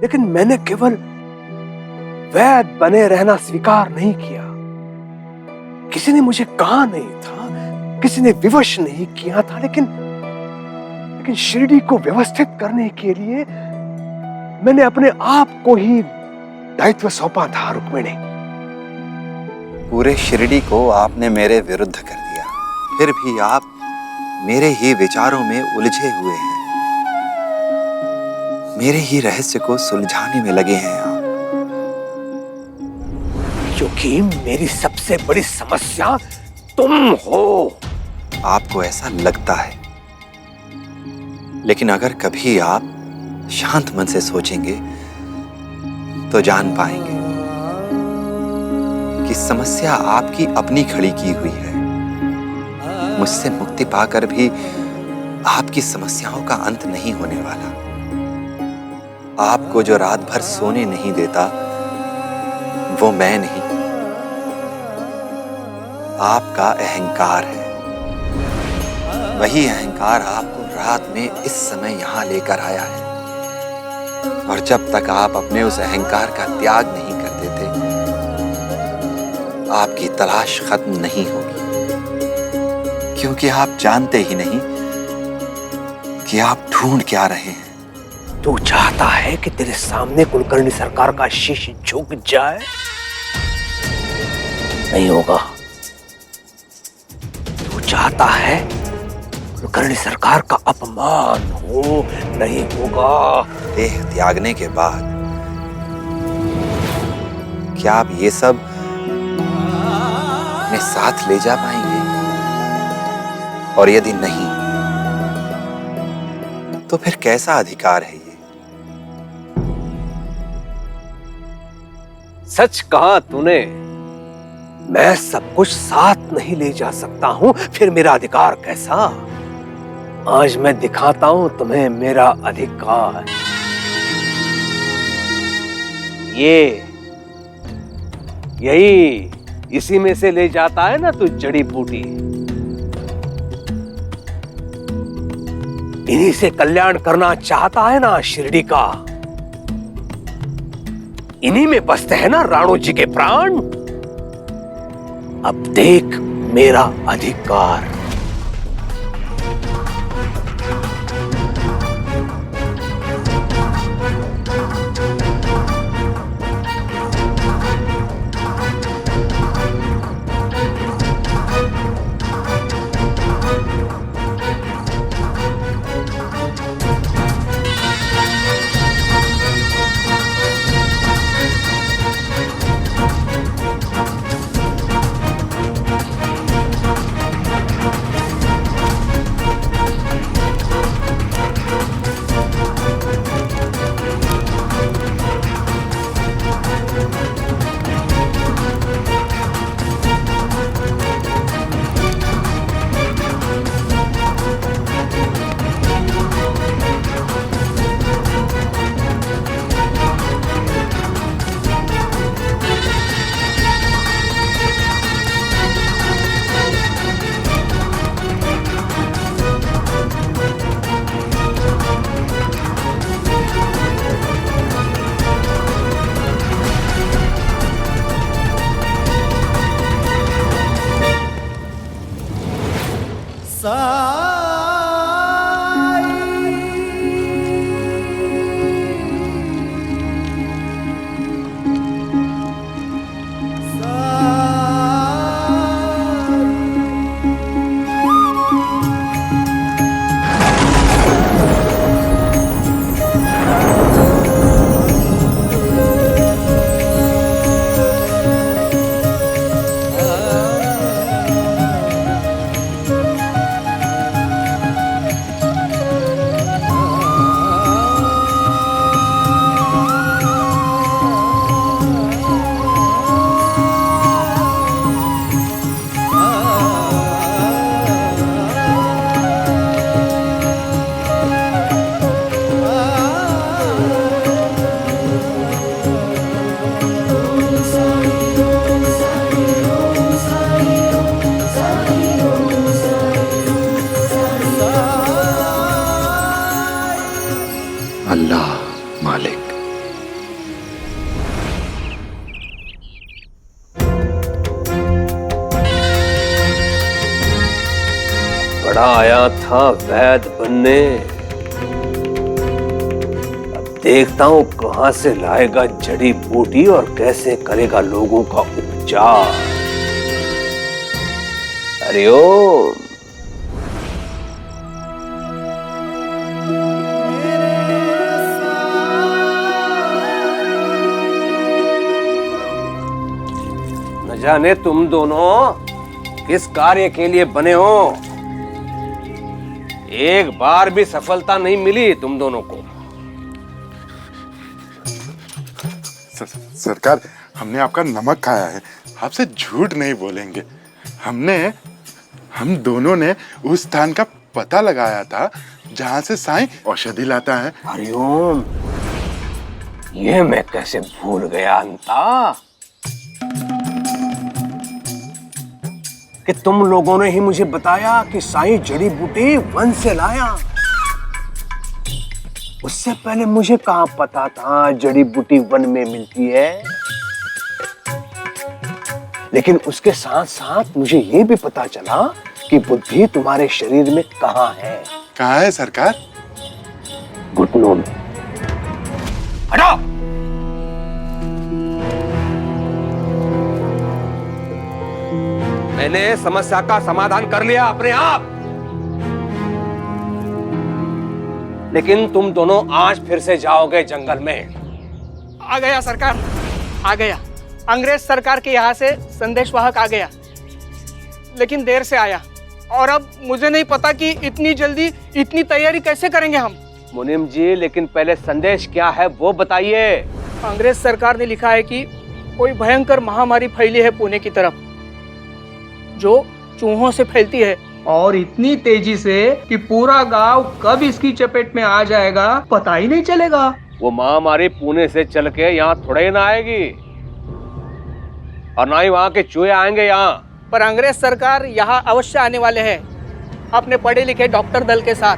लेकिन मैंने केवल वैद बने रहना स्वीकार नहीं किया। किसी ने मुझे कहा नहीं था, किसी ने विवश नहीं किया था, लेकिन शिरडी को व्यवस्थित करने के लिए मैंने अपने आप को ही दायित्व सौंपा था। रुक्मिणी, पूरे शिरडी को आपने मेरे विरुद्ध कर दिया, फिर भी आप मेरे ही विचारों में उलझे हुए हैं, मेरे ही रहस्य को सुलझाने में लगे हैं आप। क्योंकि मेरी सबसे बड़ी समस्या तुम हो। आपको ऐसा लगता है, लेकिन अगर कभी आप शांत मन से सोचेंगे तो जान पाएंगे कि समस्या आपकी अपनी खड़ी की हुई है। मुझसे मुक्ति पाकर भी आपकी समस्याओं का अंत नहीं होने वाला। आपको जो रात भर सोने नहीं देता वो मैं नहीं, आपका अहंकार है। वही अहंकार आपको रात में इस समय यहां लेकर आया है, और जब तक आप अपने उस अहंकार का त्याग नहीं कर देते, आपकी तलाश खत्म नहीं होगी। क्योंकि आप जानते ही नहीं कि आप ढूंढ क्या रहे हैं। तू चाहता है कि तेरे सामने कुलकर्णी सरकार का शीश झुक जाए? नहीं होगा। तू चाहता है कुलकर्णी सरकार का अपमान हो? नहीं होगा। देह त्यागने के बाद क्या आप ये सब अपने साथ ले जा पाएंगे? और यदि नहीं, तो फिर कैसा अधिकार है ये? सच कहा तूने। मैं सब कुछ साथ नहीं ले जा सकता हूं, फिर मेरा अधिकार कैसा? आज मैं दिखाता हूं तुम्हें मेरा अधिकार। यही इसी में से ले जाता है ना तू जड़ी बूटी। इन्हीं से कल्याण करना चाहता है ना शिरडी का। इन्हीं में बसते हैं ना राणो जी के प्राण। अब देख मेरा अधिकार। बेटा आया था वैद बनने, अब देखता हूं कहां से लाएगा जड़ी बूटी और कैसे करेगा लोगों का उपचार। हरिओम। न जाने तुम दोनों किस कार्य के लिए बने हो, एक बार भी सफलता नहीं मिली तुम दोनों को। सरकार, हमने आपका नमक खाया है, आपसे झूठ नहीं बोलेंगे। हम दोनों ने उस स्थान का पता लगाया था जहां से साईं औषधि लाता है। हरिओम, ये मैं कैसे भूल गया अंता, कि तुम लोगों ने ही मुझे बताया कि साईं जड़ी बूटी वन से लाया। उससे पहले मुझे कहां पता था जड़ी बूटी वन में मिलती है। लेकिन उसके साथ साथ मुझे ये भी पता चला कि बुद्धि तुम्हारे शरीर में कहां है। कहाँ है सरकार? घुटनों में। हटाओ। मैंने समस्या का समाधान कर लिया अपने आप, लेकिन तुम दोनों आज फिर से जाओगे जंगल में। आ गया सरकार, आ गया। अंग्रेज सरकार के यहाँ से संदेशवाहक आ गया, लेकिन देर से आया। और अब मुझे नहीं पता कि इतनी जल्दी इतनी तैयारी कैसे करेंगे हम। मुनीम जी, लेकिन पहले संदेश क्या है वो बताइए। अंग्रेज सरकार ने लिखा है कि कोई भयंकर महामारी फैली है पुणे की तरफ, जो चूहों से फैलती है और इतनी तेजी से कि पूरा गांव कब इसकी चपेट में आ जाएगा पता ही नहीं चलेगा। वो महामारी पुणे से चल के यहाँ थोड़े ही ना आएगी, और ना ही वहाँ के चूहे आएंगे यहाँ। पर अंग्रेज सरकार यहाँ अवश्य आने वाले हैं अपने पढ़े लिखे डॉक्टर दल के साथ।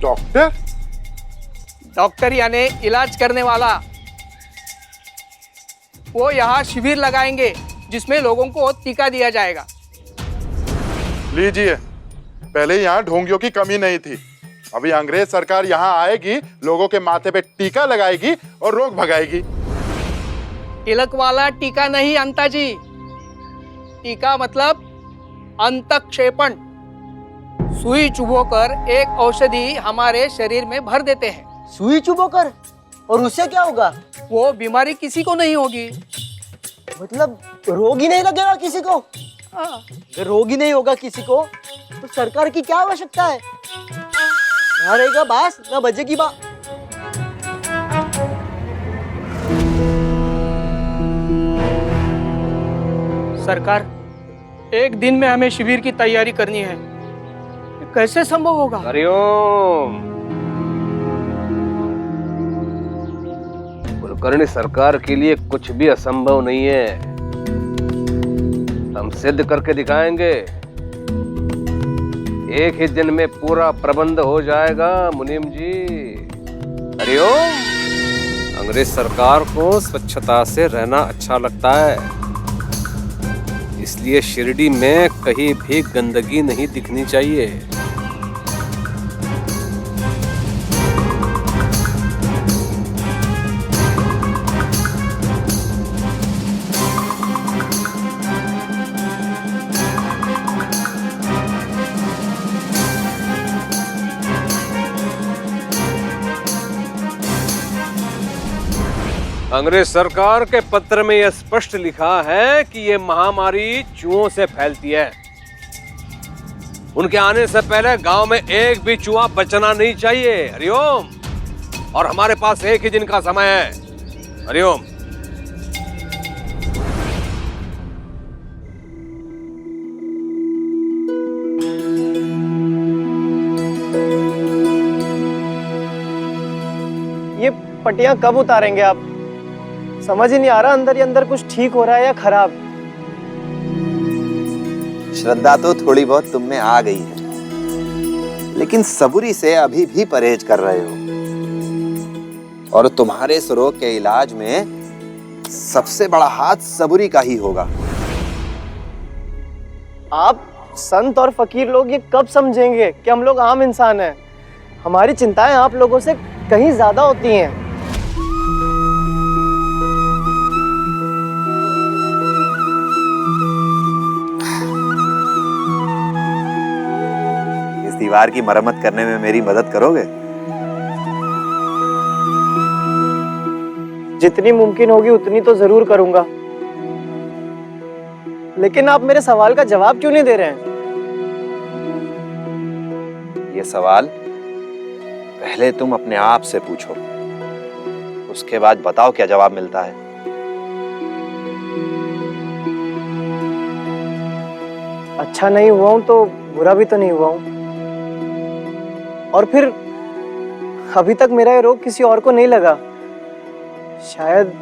डॉक्टर? डॉक्टर यानी इलाज करने वाला। वो यहाँ शिविर लगाएंगे जिसमें लोगों को टीका दिया जाएगा। लीजिए, पहले यहाँ ढोंगियों की कमी नहीं थी, अभी अंग्रेज सरकार यहाँ आएगी, लोगों के माथे पे टीका लगाएगी और रोग भगाएगी। तिलक वाला टीका नहीं अंता जी, टीका मतलब अंतक्षेपण। सुई चुभोकर एक औषधि हमारे शरीर में भर देते हैं। सुई चुभोकर? और उससे क्या होगा? वो बीमारी किसी को नहीं होगी। मतलब रोग ही नहीं लगेगा किसी को? अगर रोग ही नहीं होगा किसी को तो सरकार की क्या आवश्यकता है? ना रहेगा बास ना बजेगी बा। सरकार, एक दिन में हमें शिविर की तैयारी करनी है, कैसे संभव होगा? हरिओम। कुलकर्णी सरकार के लिए कुछ भी असंभव नहीं है, हम सिद्ध करके दिखाएंगे। एक ही दिन में पूरा प्रबंध हो जाएगा मुनीम जी। हरिओम। अंग्रेज सरकार को स्वच्छता से रहना अच्छा लगता है, इसलिए शिरडी में कहीं भी गंदगी नहीं दिखनी चाहिए। अंग्रेज सरकार के पत्र में यह स्पष्ट लिखा है कि यह महामारी चूहों से फैलती है। उनके आने से पहले गांव में एक भी चूहा बचना नहीं चाहिए। हरिओम। और हमारे पास एक ही दिन का समय है। हरिओम। ये पट्टियां कब उतारेंगे आप? समझ ही नहीं आ रहा, अंदर ही अंदर कुछ ठीक हो रहा है या खराब। श्रद्धा तो थोड़ी बहुत तुम में आ गई है, लेकिन सबूरी से अभी भी परहेज कर रहे हो। और तुम्हारे इस रोग के इलाज में सबसे बड़ा हाथ सबूरी का ही होगा। आप संत और फकीर लोग ये कब समझेंगे कि हम लोग आम इंसान हैं। हमारी चिंताएं आप लोगों से कहीं ज्यादा होती हैं। इस दीवार की मरम्मत करने में मेरी मदद करोगे? जितनी मुमकिन होगी उतनी तो जरूर करूंगा, लेकिन आप मेरे सवाल का जवाब क्यों नहीं दे रहे हैं? ये सवाल पहले तुम अपने आप से पूछो, उसके बाद बताओ क्या जवाब मिलता है। अच्छा नहीं हुआ हूं तो बुरा भी तो नहीं हुआ हूं। और फिर अभी तक मेरा ये रोग किसी और को नहीं लगा। शायद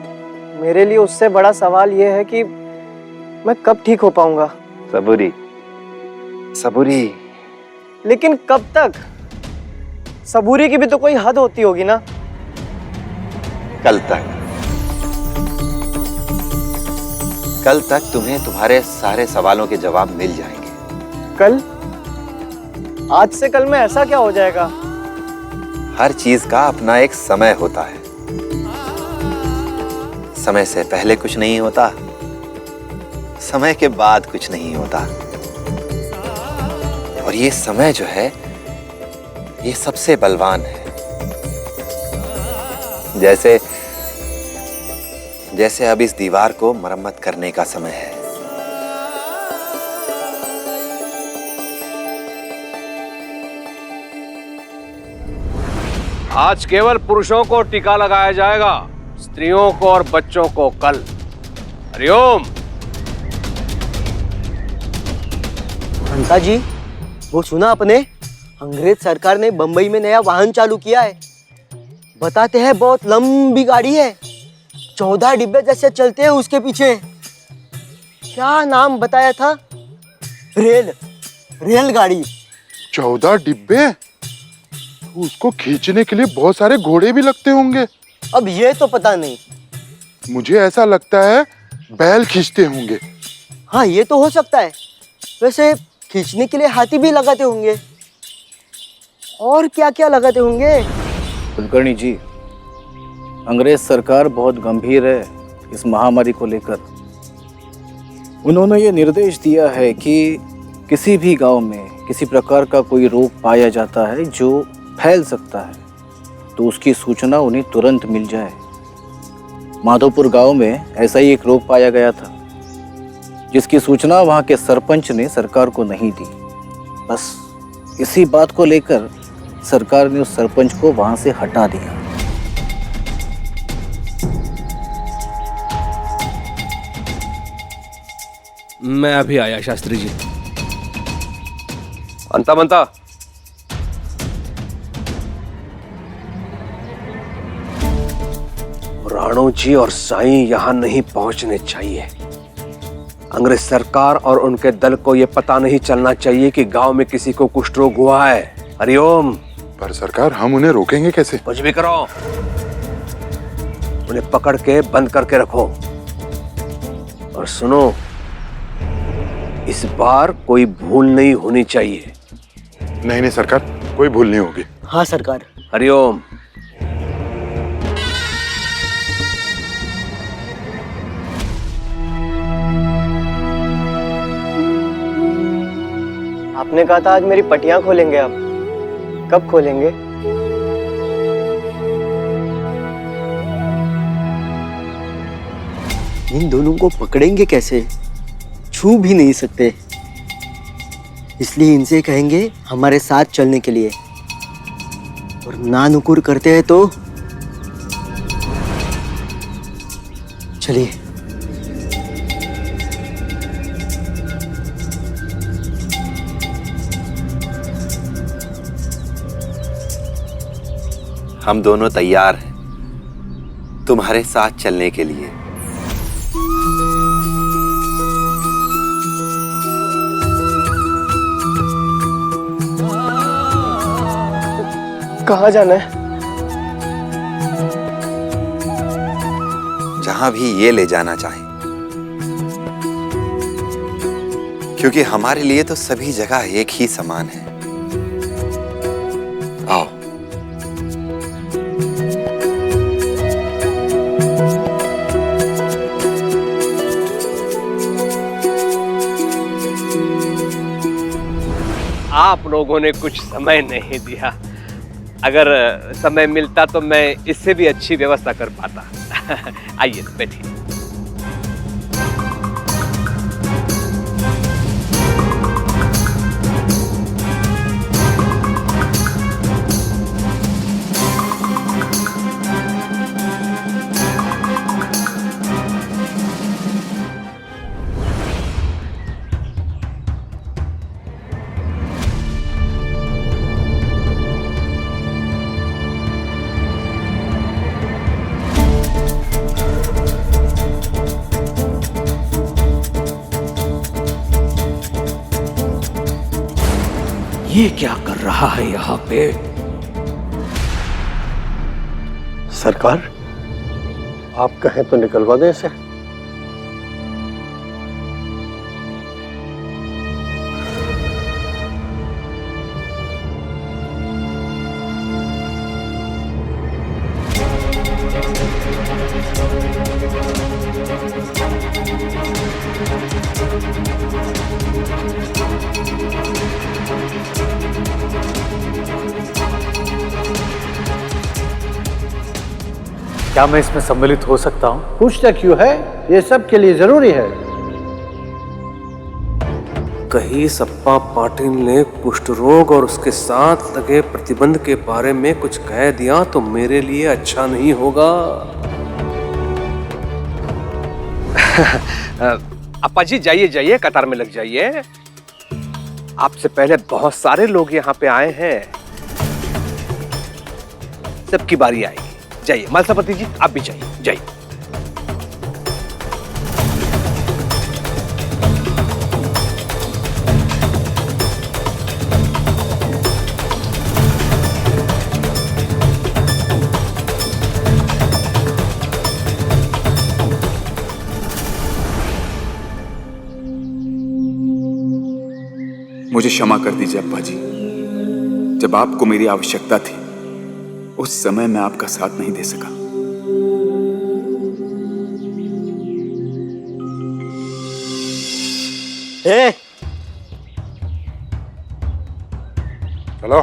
मेरे लिए उससे बड़ा सवाल ये है कि मैं कब ठीक हो पाऊंगा। सबूरी सबूरी। लेकिन कब तक? सबूरी की भी तो कोई हद होती होगी ना। कल तक। कल तक तुम्हें तुम्हारे सारे सवालों के जवाब मिल जाएंगे। कल? आज से कल में ऐसा क्या हो जाएगा? हर चीज का अपना एक समय होता है। समय से पहले कुछ नहीं होता, समय के बाद कुछ नहीं होता। और ये समय जो है ये सबसे बलवान है। जैसे जैसे अब इस दीवार को मरम्मत करने का समय है। आज केवल पुरुषों को टीका लगाया जाएगा, स्त्रियों को और बच्चों को कल। हरिओम। घंटा जी, वो सुना आपने? अंग्रेज सरकार ने बंबई में नया वाहन चालू किया है। बताते हैं बहुत लंबी गाड़ी है, 14 डिब्बे जैसे चलते हैं उसके पीछे। क्या नाम बताया था? रेलगाड़ी। 14 डिब्बे? तो उसको खींचने के लिए बहुत सारे घोड़े भी लगते होंगे। अब ये तो पता नहीं। मुझे ऐसा लगता है बैल खींचते होंगे। हाँ, ये तो हो सकता है। वैसे खींचने के लिए हाथी भी लगाते होंगे। और क्या क्या लगाते होंगे? कुलकर्णी जी, अंग्रेज सरकार बहुत गंभीर है इस महामारी को लेकर। उन्होंने ये निर्देश दिया है कि किसी भी गांव में किसी प्रकार का कोई रोग पाया जाता है जो फैल सकता है तो उसकी सूचना उन्हें तुरंत मिल जाए। माधोपुर गांव में ऐसा ही एक रोग पाया गया था जिसकी सूचना वहां के सरपंच ने सरकार को नहीं दी। बस इसी बात को लेकर सरकार ने उस सरपंच को वहां से हटा दिया। मैं अभी आया शास्त्री जी। अंता बनता। राणो जी और साईं यहाँ नहीं पहुंचने चाहिए। अंग्रेज सरकार और उनके दल को यह पता नहीं चलना चाहिए कि गांव में किसी को कुष्ठ रोग हुआ है। हरिओम। पर सरकार, हम उन्हें रोकेंगे कैसे? कुछ भी करो, उन्हें पकड़ के बंद करके रखो। और सुनो, इस बार कोई भूल नहीं होनी चाहिए। नहीं सरकार, कोई भूल नहीं होगी। हाँ सरकार। हरिओम। आपने कहा था आज मेरी पट्टियां खोलेंगे आप। कब खोलेंगे? इन दोनों को पकड़ेंगे कैसे? छू भी नहीं सकते। इसलिए इनसे कहेंगे हमारे साथ चलने के लिए, और ना नुकुर करते हैं तो चलिए। हम दोनों तैयार हैं तुम्हारे साथ चलने के लिए। कहाँ जाना है? जहां भी ये ले जाना चाहे। क्योंकि हमारे लिए तो सभी जगह एक ही समान है। आओ। आप लोगों ने कुछ समय नहीं दिया। अगर समय मिलता तो मैं इससे भी अच्छी व्यवस्था कर पाता। आइए बैठिए। ये क्या कर रहा है यहाँ पे? सरकार, आप कहें तो निकलवा दें इसे। क्या मैं इसमें सम्मिलित हो सकता हूँ? पूछता क्यों है? ये सब के लिए जरूरी है। कहीं सप्पा पाटिल ने कुष्ठ रोग और उसके साथ लगे प्रतिबंध के बारे में कुछ कह दिया तो मेरे लिए अच्छा नहीं होगा। अप्पा जी जाइए जाइए, कतार में लग जाइए। आपसे पहले बहुत सारे लोग यहाँ पे आए हैं, सबकी बारी आएगी। जाइए मलसापति जी, आप भी जाइए जाइए। मुझे क्षमा कर दीजिए अप्पा जी। जब आपको मेरी आवश्यकता थी उस समय मैं आपका साथ नहीं दे सका। चलो।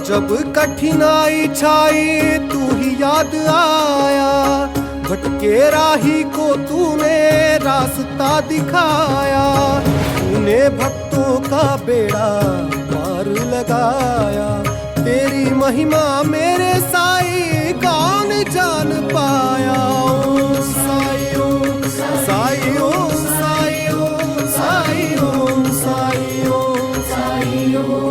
जब कठिनाई छाई तू ही याद आया, भटके राही को तूने रास्ता दिखाया, तूने भक्तों का बेड़ा पार लगाया, तेरी महिमा मेरे साई कौन जान पाया। ओ साई ओ साई ओ साई ओ साई ओ साई ओ साई ओ।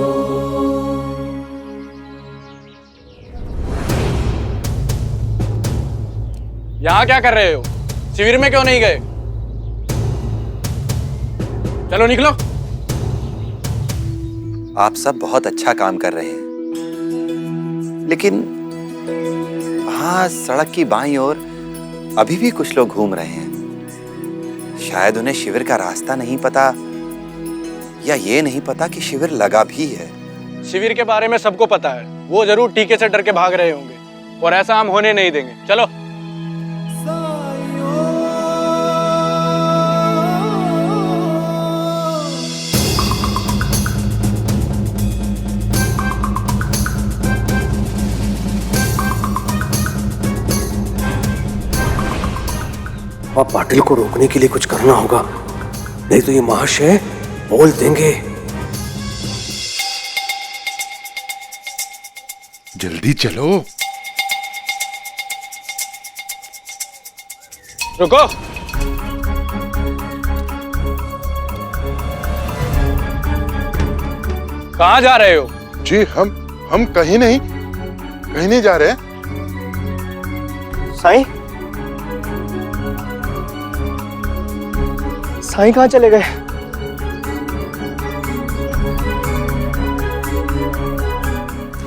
यहाँ क्या कर रहे हो? शिविर में क्यों नहीं गए? चलो निकलो। आप सब बहुत अच्छा काम कर रहे हैं, लेकिन वहां सड़क की बाईं ओर अभी भी कुछ लोग घूम रहे हैं। शायद उन्हें शिविर का रास्ता नहीं पता, या ये नहीं पता कि शिविर लगा भी है। शिविर के बारे में सबको पता है, वो जरूर टीके से डर के भाग रहे होंगे, और ऐसा हम होने नहीं देंगे। चलो। और पाटिल को रोकने के लिए कुछ करना होगा, नहीं तो ये महाशय बोल देंगे। जल्दी चलो। कहाँ जा रहे हो? जी हम कहीं नहीं जा रहे। साईं, साईं कहाँ चले गए?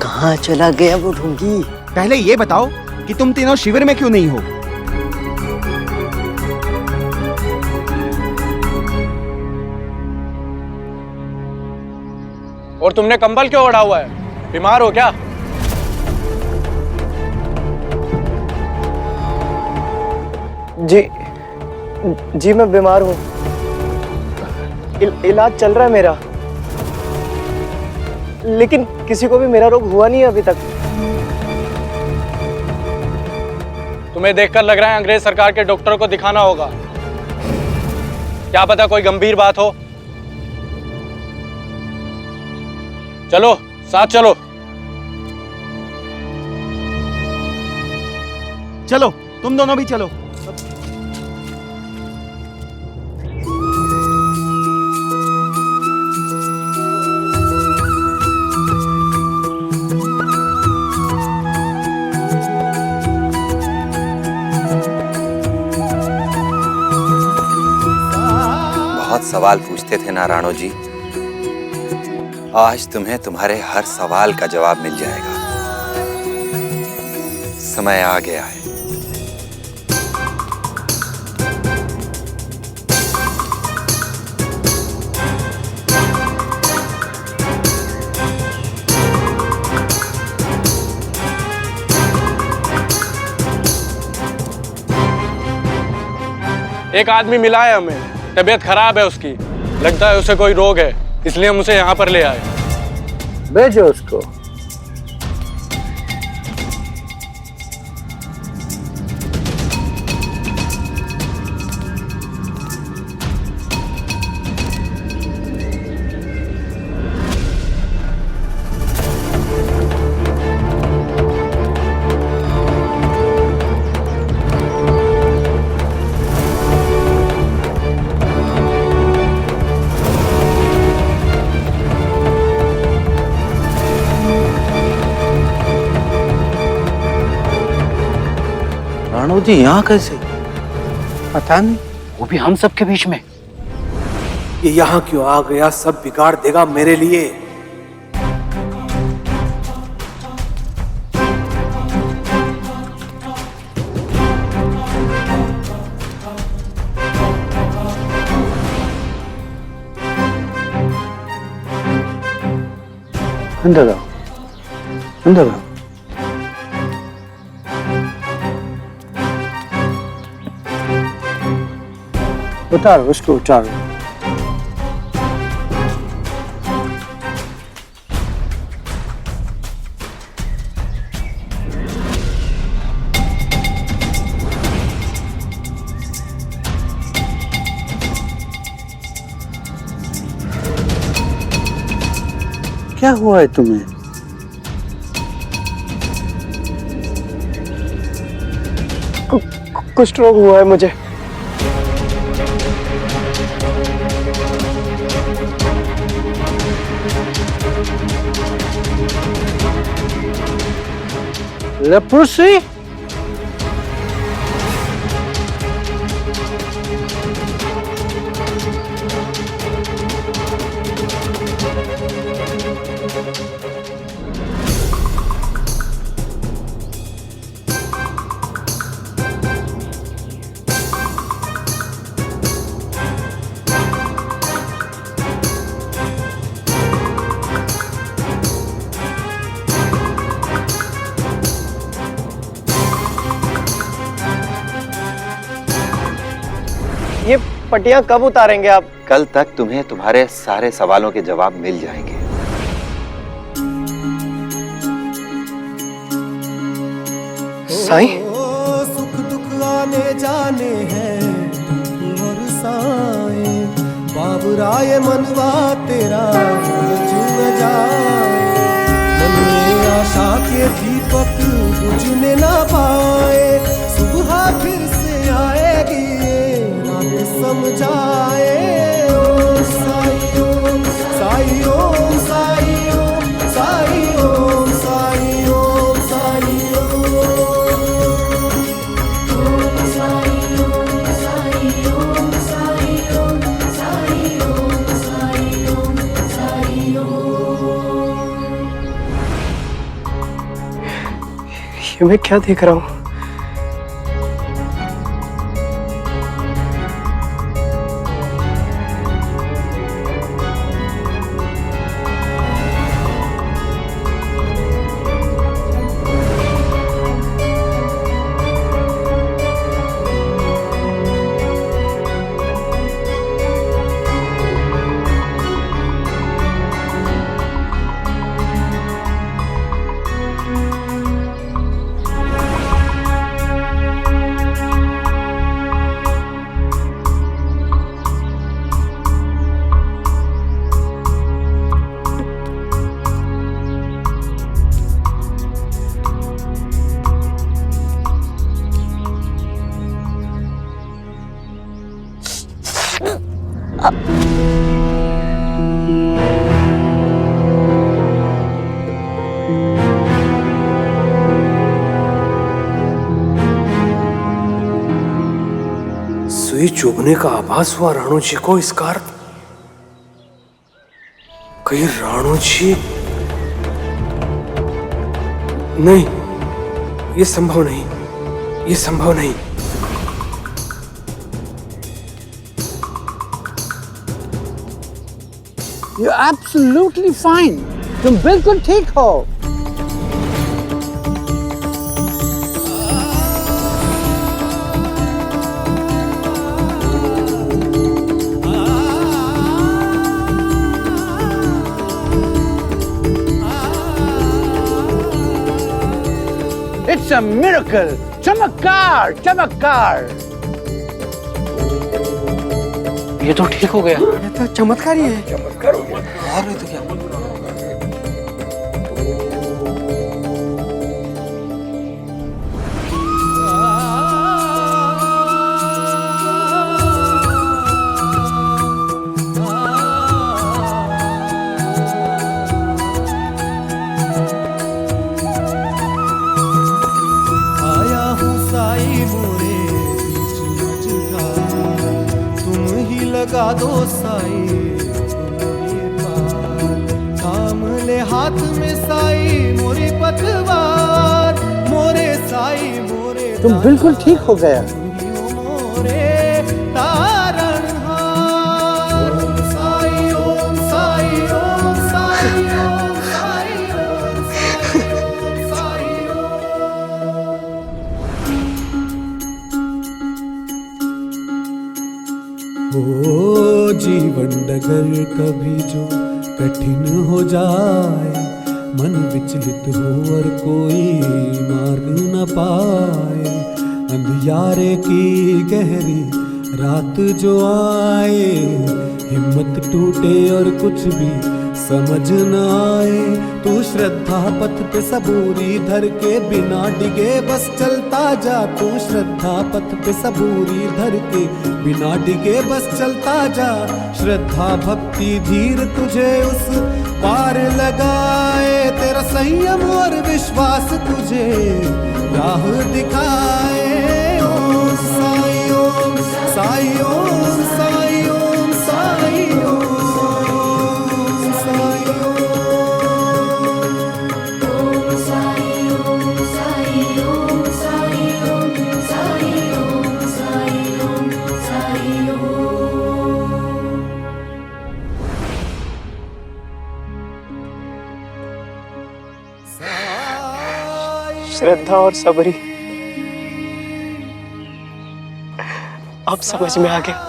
कहाँ चला गया वो ढोंगी? पहले ये बताओ कि तुम तीनों शिविर में क्यों नहीं हो? और तुमने कंबल क्यों ओढ़ा हुआ है? बीमार हो क्या? जी मैं बीमार हूँ। इलाज चल रहा है मेरा, लेकिन किसी को भी मेरा रोग हुआ नहीं है अभी तक। तुम्हें देखकर लग रहा है अंग्रेज सरकार के डॉक्टर को दिखाना होगा। क्या पता कोई गंभीर बात हो। चलो साथ चलो। चलो, तुम दोनों भी चलो। बहुत सवाल पूछते थे ना राणो जी, आज तुम्हें तुम्हारे हर सवाल का जवाब मिल जाएगा। समय आ गया है। एक आदमी मिला है हमें, तबीयत खराब है उसकी, लगता है उसे कोई रोग है, इसलिए हम उसे यहाँ पर ले आए। भेजो उसको। राणो जी यहाँ कैसे? पता नहीं, वो भी हम सब के बीच में। ये यहाँ क्यों आ गया? सब बिगाड़ देगा मेरे लिए। अंदर आओ, अंदर आओ। उतारो उसको, उतारो। क्या हुआ है तुम्हें? कुष्ठ रोग हुआ है मुझे। लेप्रोसी? ये पट्टियां कब उतारेंगे आप? कल तक तुम्हें तुम्हारे सारे सवालों के जवाब मिल जाएंगे। साईं, सुख दुख आने जाने हैं और साए बाबुराय मनवा तेरा जुड़ जाए। मन में आशा के दीपक बुझने ना पाए, सुबह फिर से आएगी रात समझाए। ओ साई, ओ साई, ओ साई। ये मैं क्या देख रहा हूँ? सुई चुभने का आभास हुआ राणू जी को। इस कार कहीं राणू जी? नहीं, ये संभव नहीं, ये संभव नहीं। You're absolutely fine. तुम बिल्कुल ठीक हो। It's a miracle. चमत्कार, चमत्कार। ये तो ठीक हो गया। ये तो चमत्कार ही है। चमत्कार हो गया। और नहीं तो क्या? आया हूँ साई मोरे बीच मझधार, तुम ही लगा दो साई ये पार। थाम ले हाथ में साई मोरी पतवार, मोरे साई मोरे तुम बिल्कुल ठीक हो गया। मोरे तारणहार। ओम साई ओम साई ओम साई ओम साई ओम साई ओ जीवन डगर कभी जो कठिन हो जाए, मन विचलित हो और कोई मार्ग न पाए, अंधियारे की गहरी रात जो आए, हिम्मत टूटे और कुछ भी समझ न आए, तू श्रद्धा पथ पे सबूरी धर के बिना डिगे बस चलता जा। तू श्रद्धा पथ पे सबूरी धर के बिना डिगे बस चलता जा। श्रद्धा भक्ति धीर तुझे उस पार लगाए, तेरा संयम और विश्वास तुझे राह दिखाए। ओम साई ओम साई ओम साई ओम साई ओम साई श्रद्धा और सबरी अब समझ में आ गया।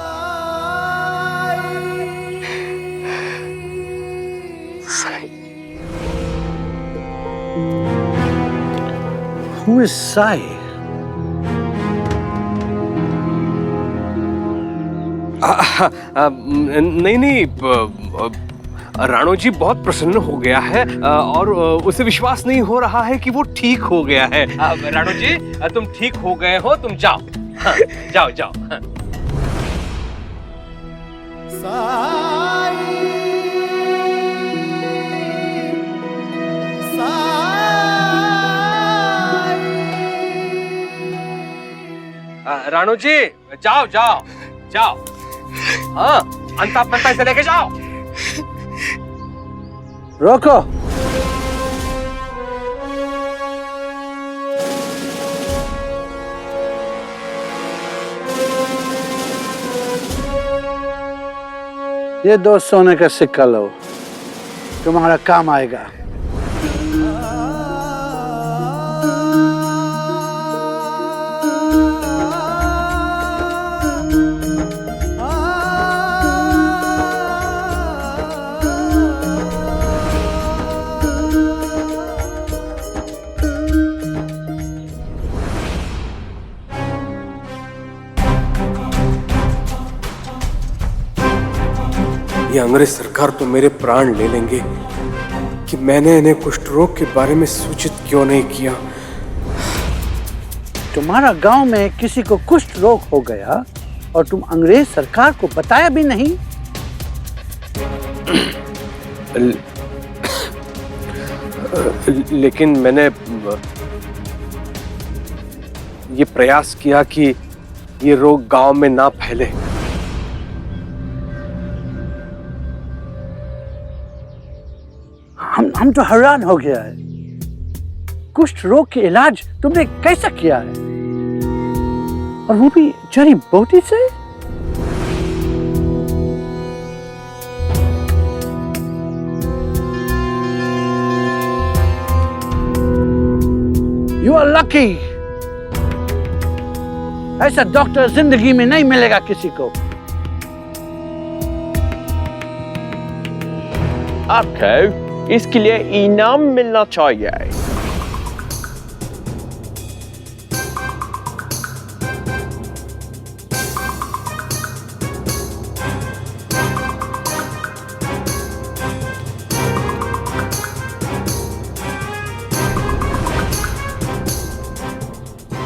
Who is Sai? नहीं, राणू जी बहुत प्रसन्न हो गया है और उसे विश्वास नहीं हो रहा है कि वो ठीक हो गया है। राणू जी तुम ठीक हो गए हो, तुम जाओ। हाँ, जाओ जाओ। हाँ। राणू जी जाओ जाओ जाओ। हाँ, अंता पंता से लेके जाओ। रोको। ये 2 सोने का सिक्का लो, तुम्हारा काम आएगा। ये अंग्रेज सरकार तो मेरे प्राण ले लेंगे कि मैंने इन्हें कुष्ठ रोग के बारे में सूचित क्यों नहीं किया। तुम्हारा गांव में किसी को कुष्ठ रोग हो गया और तुम अंग्रेज सरकार को बताया भी नहीं। लेकिन मैंने ये प्रयास किया कि ये रोग गांव में ना फैले। हम तो हैरान हो गया है। कुष्ठ रोग के इलाज तुमने कैसा किया है, और वो भी जड़ी बूटी से? You are lucky। ऐसा डॉक्टर जिंदगी में नहीं मिलेगा किसी को। आपको इसके लिए इनाम मिलना चाहिए।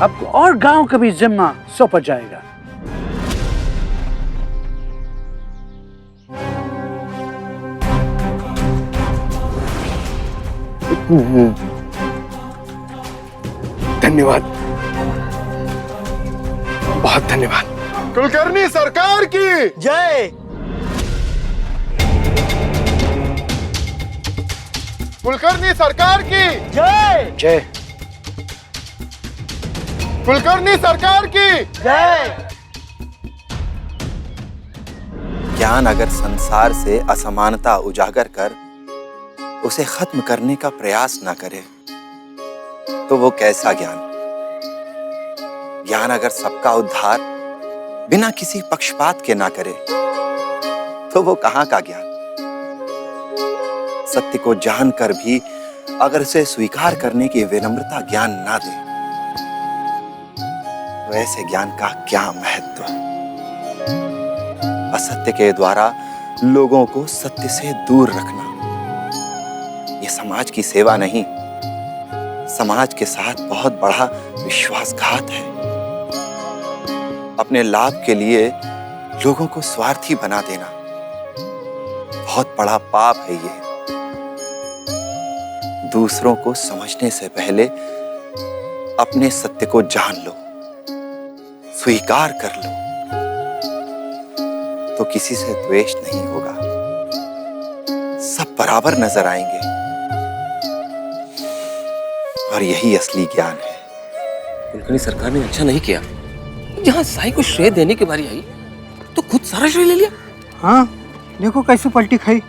आपको और गांव का भी जिम्मा सौंपा जाएगा। धन्यवाद, बहुत धन्यवाद। कुलकर्णी सरकार की जय। कुलकर्णी सरकार की जय। जय। कुलकर्णी सरकार की जय। ज्ञान अगर संसार से असमानता उजागर कर उसे खत्म करने का प्रयास ना करे तो वो कैसा ज्ञान? ज्ञान अगर सबका उद्धार बिना किसी पक्षपात के ना करे तो वो कहां का ज्ञान? सत्य को जानकर भी अगर उसे स्वीकार करने की विनम्रता ज्ञान ना दे तो ऐसे ज्ञान का क्या महत्व? असत्य के द्वारा लोगों को सत्य से दूर रखना ये समाज की सेवा नहीं, समाज के साथ बहुत बड़ा विश्वासघात है। अपने लाभ के लिए लोगों को स्वार्थी बना देना बहुत बड़ा पाप है ये। दूसरों को समझने से पहले अपने सत्य को जान लो, स्वीकार कर लो, तो किसी से द्वेष नहीं होगा, सब बराबर नजर आएंगे। और यही असली ज्ञान है। कुलकर्णी सरकार ने अच्छा नहीं किया। जहां साई को श्रेय देने की बारी आई तो खुद सारा श्रेय ले लिया। हाँ, देखो कैसे पलटी खाई।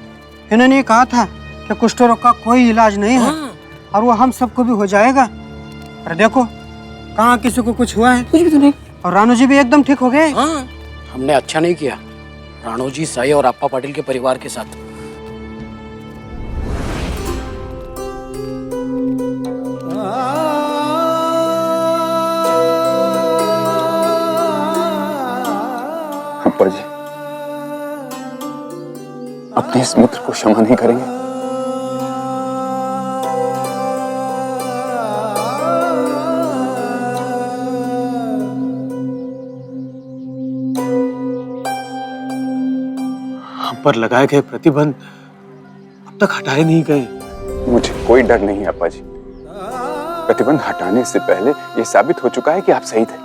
इन्होंने ये कहा था कि कुष्ठ रोग का कोई इलाज नहीं है और वो हम सबको भी हो जाएगा। और देखो कहाँ किसी को कुछ हुआ है? कुछ भी तो नहीं। और रानू जी भी एकदम ठीक हो गए। हमने अच्छा नहीं किया। राणो जी, साई और अप्पा पाटिल के परिवार के साथ। अप्पा जी अपने इस मित्र को क्षमा नहीं करेंगे? हम पर लगाए गए प्रतिबंध अब तक हटाए नहीं गए। मुझे कोई डर नहीं है अप्पा जी। प्रतिबंध हटाने से पहले यह साबित हो चुका है कि आप सही थे।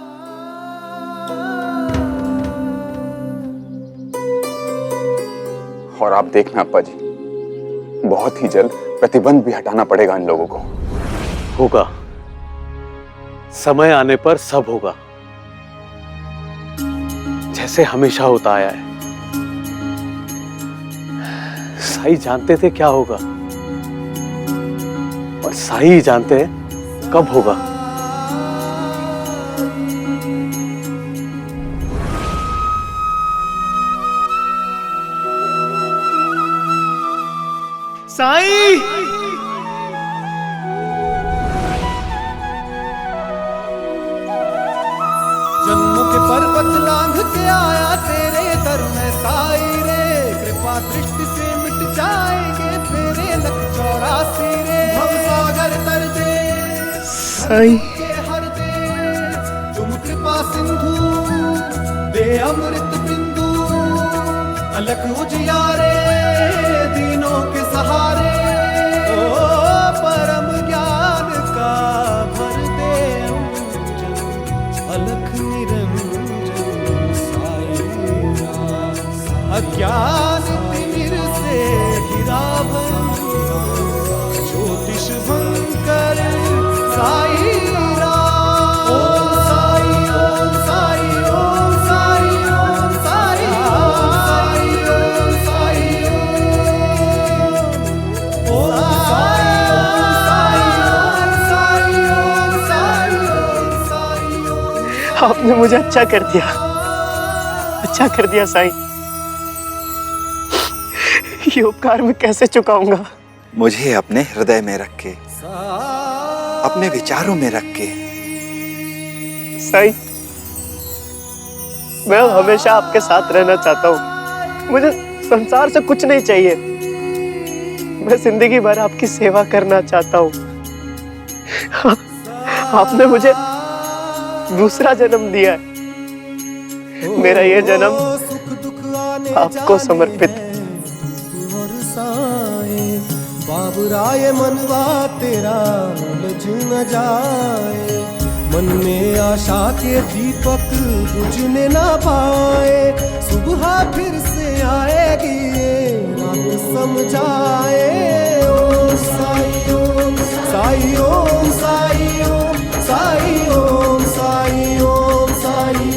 और आप देखना अप्पा जी, बहुत ही जल्द प्रतिबंध भी हटाना पड़ेगा इन लोगों को। होगा, समय आने पर सब होगा, जैसे हमेशा होता आया है। साईं जानते थे क्या होगा, और साईं जानते हैं कब होगा। साईं, जन्मों के पर्वत लांघ के आया तेरे दर में साई रे, कृपा दृष्टि से मिट जाएंगे तेरे लख 84 रे। भवसागर तर दे साईं हर दे, तुम कृपा सिंधु दे अमृत बिंदु, अलख उजियारे दीनों के सहारे। ओ परम ज्ञान का भर दे अलख निरंजन साईं राम, अज्ञान तिमिर से घिरा भर ज्योतिष भंकर साईं राम। ओम साई ओम साई ओम साई ओम साई ओम साई ओम साई। आपने मुझे अच्छा कर दिया, अच्छा कर दिया साईं। ये उपकार मैं कैसे चुकाऊंगा? मुझे अपने हृदय में रख के, अपने विचारों में रख के। साईं, मैं हमेशा आपके साथ रहना चाहता हूँ। मुझे संसार से कुछ नहीं चाहिए। मैं जिंदगी भर आपकी सेवा करना चाहता हूँ। आपने मुझे दूसरा जन्म दिया है। मेरा ये जन्म आपको समर्पित। बाबुराय मनवा तेरा उलझ न जाए, मन में आशा के दीपक बुझने ना पाए। सुबह फिर से आएगी ये रात समझाए। ओम साई ओम साई ओम साई ओम साई ओम साई ओम साई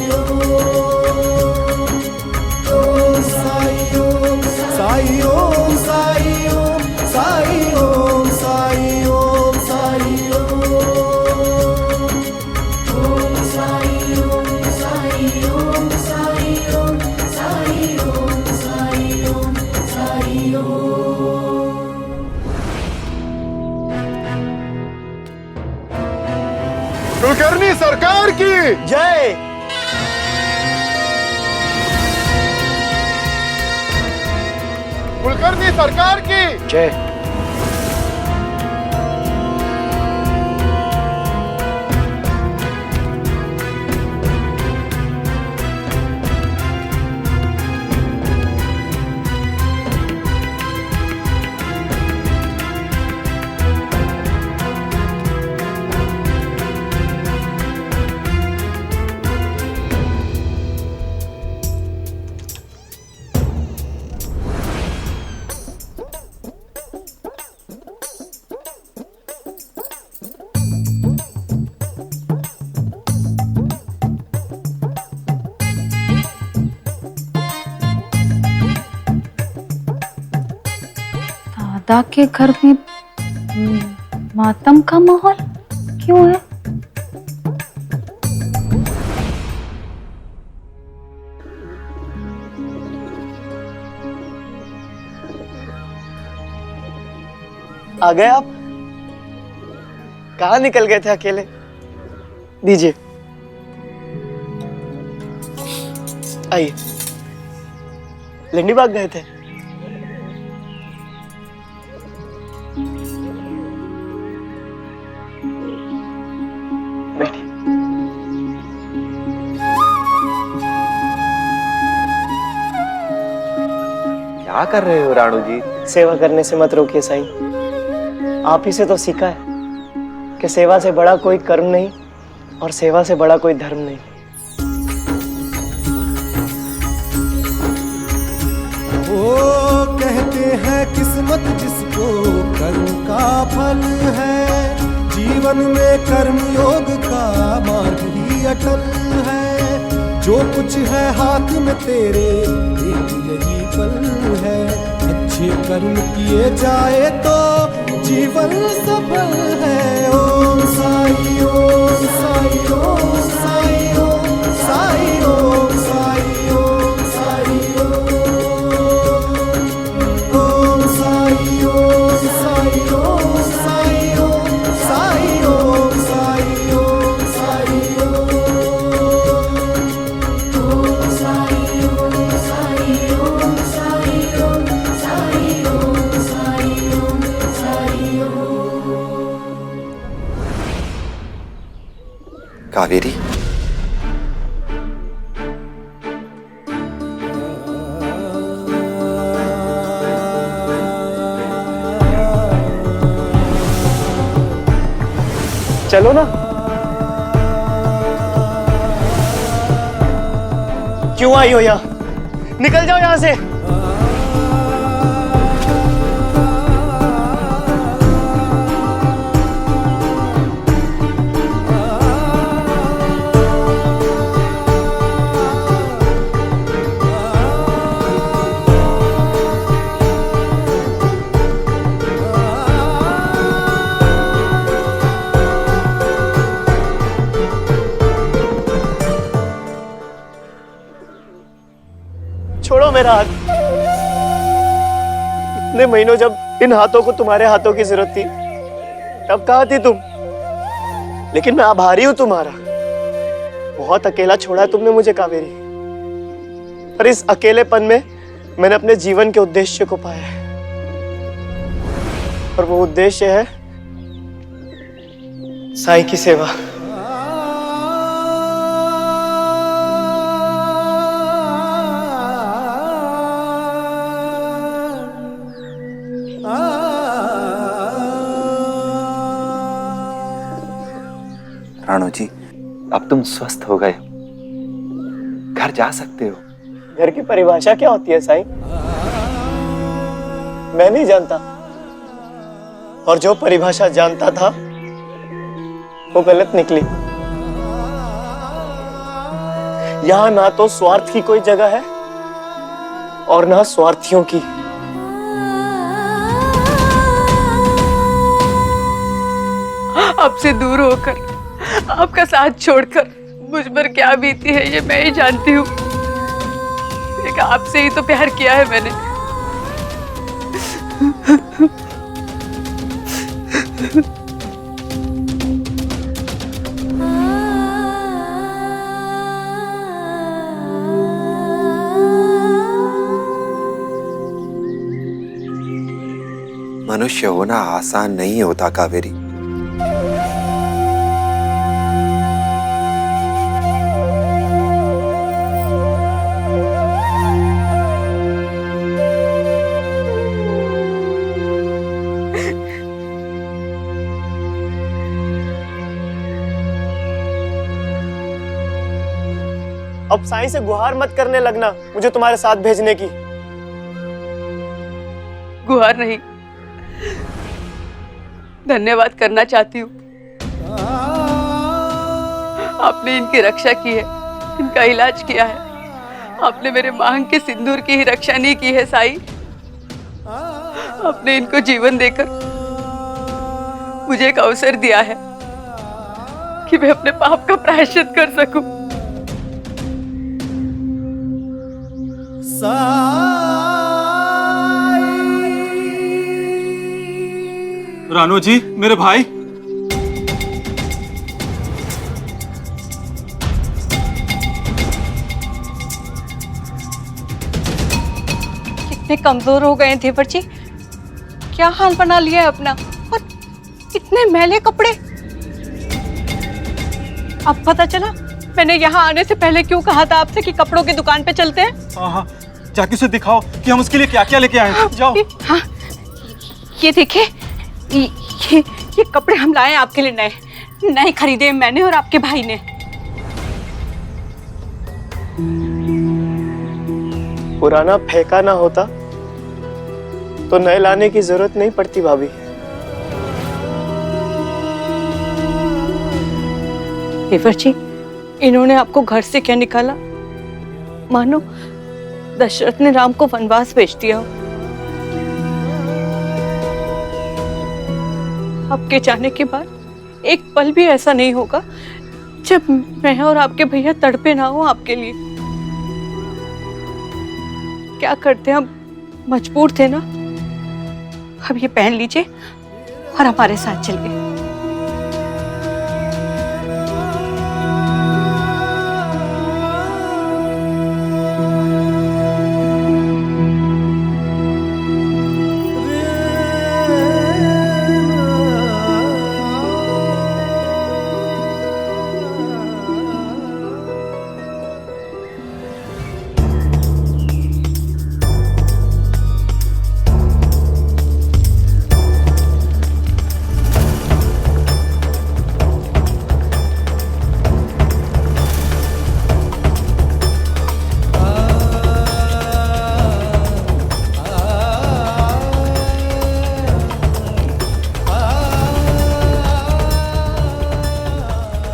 ओम साई ओम साई ओम साई ओम साई ओम साई ओम साई ओम साई ओम साई ओम साई ओम साई ओम साई ओम साई ओम। कुलकर्णी सरकार की जय। कुलकर्णी सरकार की जय। दादा के घर में मातम का माहौल क्यों है? आ गए आप? कहाँ निकल गए थे अकेले? दीजिए, आइए। लिंडी बाग गए थे? बैठिए। क्या कर रहे हो राणू जी? सेवा करने से मत रोकिए साईं। आप ही से तो सीखा है कि सेवा से बड़ा कोई कर्म नहीं और सेवा से बड़ा कोई धर्म नहीं। वो कहते हैं किस्मत जिसको कर्म का फल है, जीवन में कर्म योग का मार्ग ही अटल है। जो कुछ है हाथ में तेरे एक यही पल है, अच्छी अच्छे कर्म किए जाए तो जीवन सफल है। ओम साई ओम साई ओम साई ओम साई ओम साई ओम साई ओम साई ओम साई ओम साई ओम साई ओम साई ओम साई कावेरी, चलो ना। क्यों आई हो यहाँ? निकल जाओ यहाँ से। छोड़ो मेरा हाथ। इतने महीनों जब इन हाथों को तुम्हारे हाथों की जरूरत थी तब कहाँ थी तुम? लेकिन मैं आभारी हूं तुम्हारा। बहुत अकेला छोड़ा तुमने मुझे कावेरी, पर इस अकेलेपन में मैंने अपने जीवन के उद्देश्य को पाया है, और वो उद्देश्य है साईं की सेवा। राणो जी, अब तुम स्वस्थ हो गए, घर जा सकते हो। घर की परिभाषा क्या होती है साईं? मैं नहीं जानता, और जो परिभाषा जानता था वो गलत निकली। यहां ना तो स्वार्थ की कोई जगह है और ना स्वार्थियों की। आपसे दूर होकर, आपका साथ छोड़कर मुझ पर क्या बीती है ये मैं ही जानती हूँ। एक आपसे ही तो प्यार किया है मैंने। मनुष्य होना आसान नहीं होता कावेरी। अब साईं से गुहार मत करने लगना मुझे तुम्हारे साथ भेजने की। गुहार नहीं, धन्यवाद करना चाहती हूँ। आपने इनकी रक्षा की है, इनका इलाज किया है। आपने मेरे मांग के सिंदूर की ही रक्षा नहीं की है साईं। आपने इनको जीवन देकर मुझे एक अवसर दिया है कि मैं अपने पाप का प्रायश्चित कर सकूं। रानू जी, मेरे भाई। कितने कमजोर हो गए थे जी, क्या हाल बना लिया है अपना, और इतने मैले कपड़े। अब पता चला मैंने यहाँ आने से पहले क्यों कहा था आपसे कि कपड़ों की दुकान पे चलते हैं। हाँ, जाके उसे दिखाओ कि हम उसके लिए क्या क्या लेके आए हैं। जाओ। हाँ, ये देखिए, ये कपड़े हम लाए आपके लिए, नए खरीदे मैंने और आपके भाई ने। पुराना फेंका ना होता तो नए लाने की जरूरत नहीं पड़ती भाभी। देवर जी, इन्होंने आपको घर से क्या निकाला? मानो दशरथ ने राम को वनवास भेज दिया हो। आपके जाने के बाद एक पल भी ऐसा नहीं होगा जब मैं और आपके भैया तड़पे ना हो आपके लिए। क्या करते हम मजबूर थे ना। अब ये पहन लीजिए और हमारे साथ चलिए।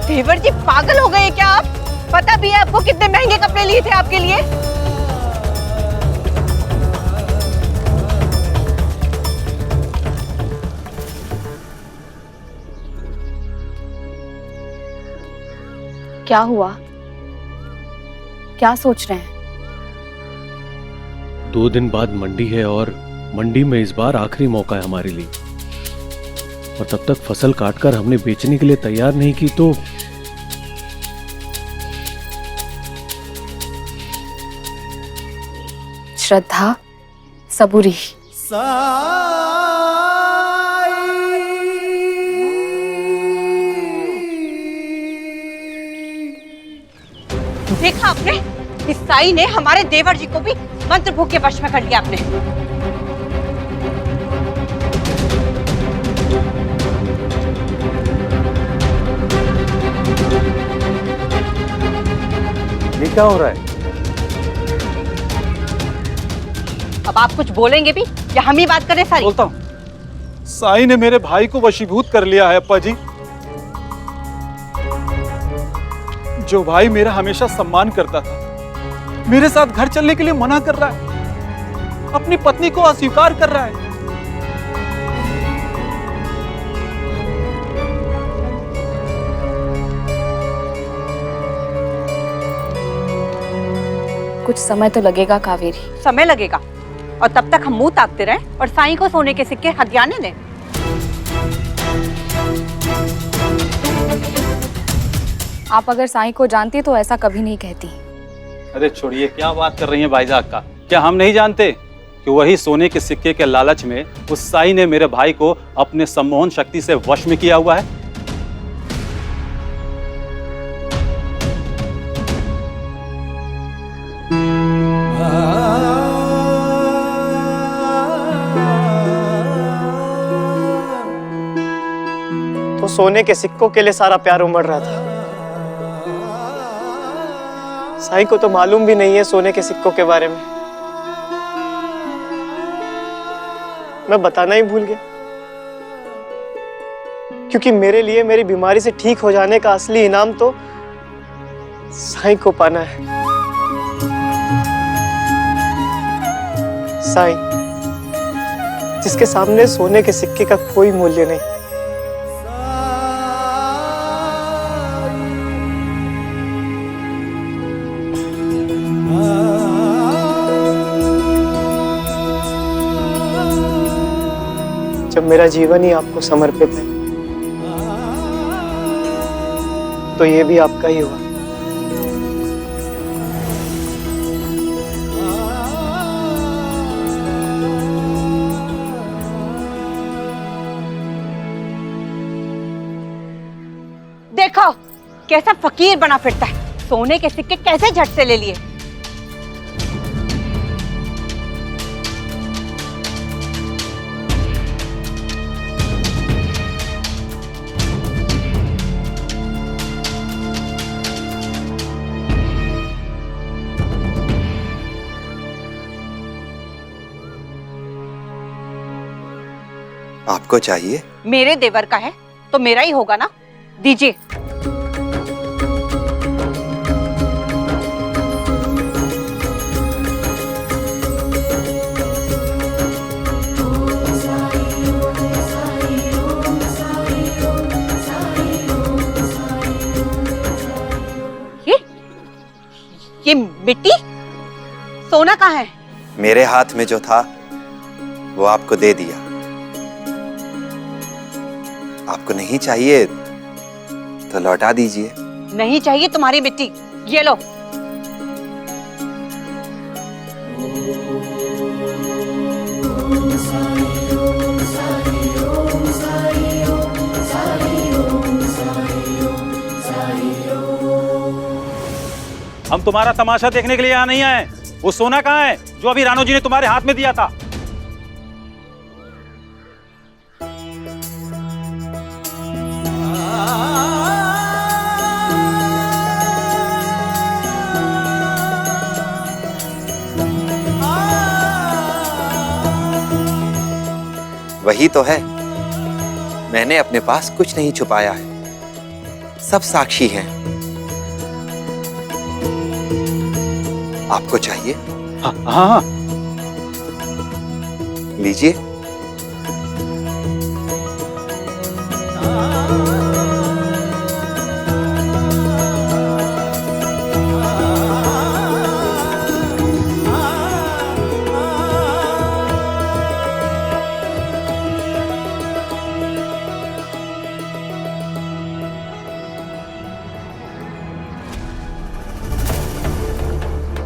देवर जी पागल हो गए क्या आप? पता भी है आपको कितने महंगे कपड़े लिए थे आपके लिए? क्या हुआ? क्या सोच रहे हैं? 2 दिन बाद मंडी है और मंडी में इस बार आखिरी मौका है हमारे लिए, और तब तक फसल काटकर हमने बेचने के लिए तैयार नहीं की तो श्रद्धा, सबूरी। देखा आपने, इस साई ने हमारे देवर जी को भी मंत्र भूख के वश में कर लिया आपने। ये क्या हो रहा है? अब आप कुछ बोलेंगे भी या हम ही बात करें सारी? बोलता हूँ। साई ने मेरे भाई को वशीभूत कर लिया है अप्पा जी। जो भाई मेरा हमेशा सम्मान करता था, मेरे साथ घर चलने के लिए मना कर रहा है, अपनी पत्नी को अस्वीकार कर रहा है। कुछ समय तो लगेगा कावेरी। समय लगेगा और तब तक हम मुंह ताकते रहें और साई को सोने के सिक्के हथियाने दें। आप अगर साई को जानती तो ऐसा कभी नहीं कहती। अरे छोड़िए, क्या बात कर रही हैं भाईजान का? क्या हम नहीं जानते कि वही सोने के सिक्के के लालच में उस साई ने मेरे भाई को अपने सम्मोहन शक्ति से वश में किया हुआ है। तो सोने के सिक्कों के लिए सारा प्यार उमड़ रहा था। साई को तो मालूम भी नहीं है सोने के सिक्कों के बारे में। मैं बताना ही भूल गया, क्योंकि मेरे लिए मेरी बीमारी से ठीक हो जाने का असली इनाम तो साई को पाना है। साई जिसके सामने सोने के सिक्के का कोई मूल्य नहीं। जब मेरा जीवन ही आपको समर्पित है तो ये भी आपका ही हुआ। देखो कैसा फकीर बना फिरता है, सोने के सिक्के कैसे झट से ले लिए। आपको चाहिए? मेरे देवर का है तो मेरा ही होगा ना, दीजिए। बेटी, सोना कहाँ है? मेरे हाथ में जो था वो आपको दे दिया। आपको नहीं चाहिए तो लौटा दीजिए। नहीं चाहिए तुम्हारी मिट्टी, ये लो। हम तुम्हारा तमाशा देखने के लिए यहाँ नहीं आए। वो सोना कहाँ है जो अभी राणो जी ने तुम्हारे हाथ में दिया था? वही तो है। मैंने अपने पास कुछ नहीं छुपाया है, सब साक्षी हैं। आपको चाहिए? हाँ। लीजिए।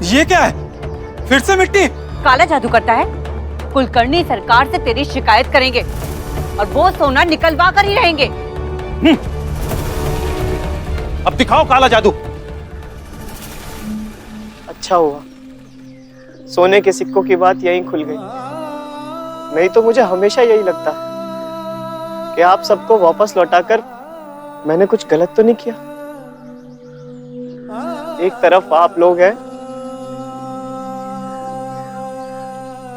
ये क्या है? फिर से मिट्टी? काला जादू करता है। कुलकर्णी सरकार से तेरी शिकायत करेंगे और वो सोना निकलवा कर ही रहेंगे। अब दिखाओ काला जादू। अच्छा हुआ सोने के सिक्कों की बात यहीं खुल गई, नहीं तो मुझे हमेशा यही लगता कि आप सबको वापस लौटाकर मैंने कुछ गलत तो नहीं किया। एक तरफ आप लोग हैं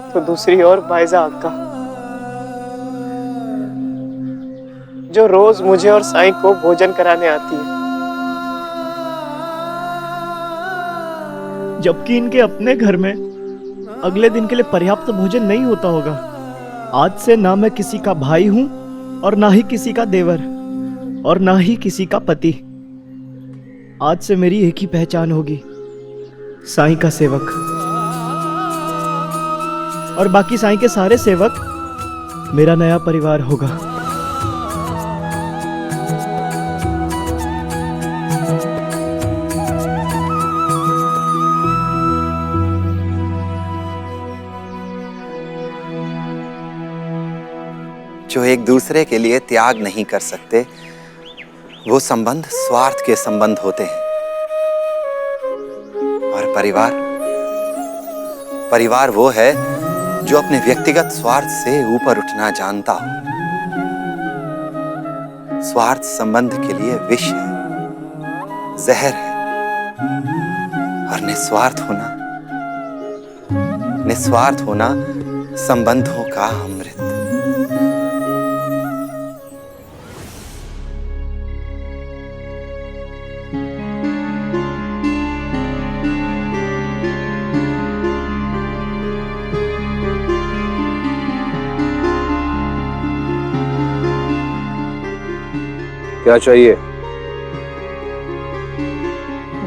तो दूसरी ओर बाइजा अक्का, जो रोज मुझे और साईं को भोजन कराने आती है, जबकि इनके अपने घर में अगले दिन के लिए पर्याप्त भोजन नहीं होता होगा। आज से ना मैं किसी का भाई हूं और ना ही किसी का देवर और ना ही किसी का पति। आज से मेरी एक ही पहचान होगी, साईं का सेवक। और बाकी साईं के सारे सेवक मेरा नया परिवार होगा। जो एक दूसरे के लिए त्याग नहीं कर सकते, वो संबंध स्वार्थ के संबंध होते हैं। और परिवार वो है जो अपने व्यक्तिगत स्वार्थ से ऊपर उठना जानता हो। स्वार्थ संबंध के लिए विष है, जहर है, और निस्वार्थ होना संबंधों का अमृत। क्या चाहिए?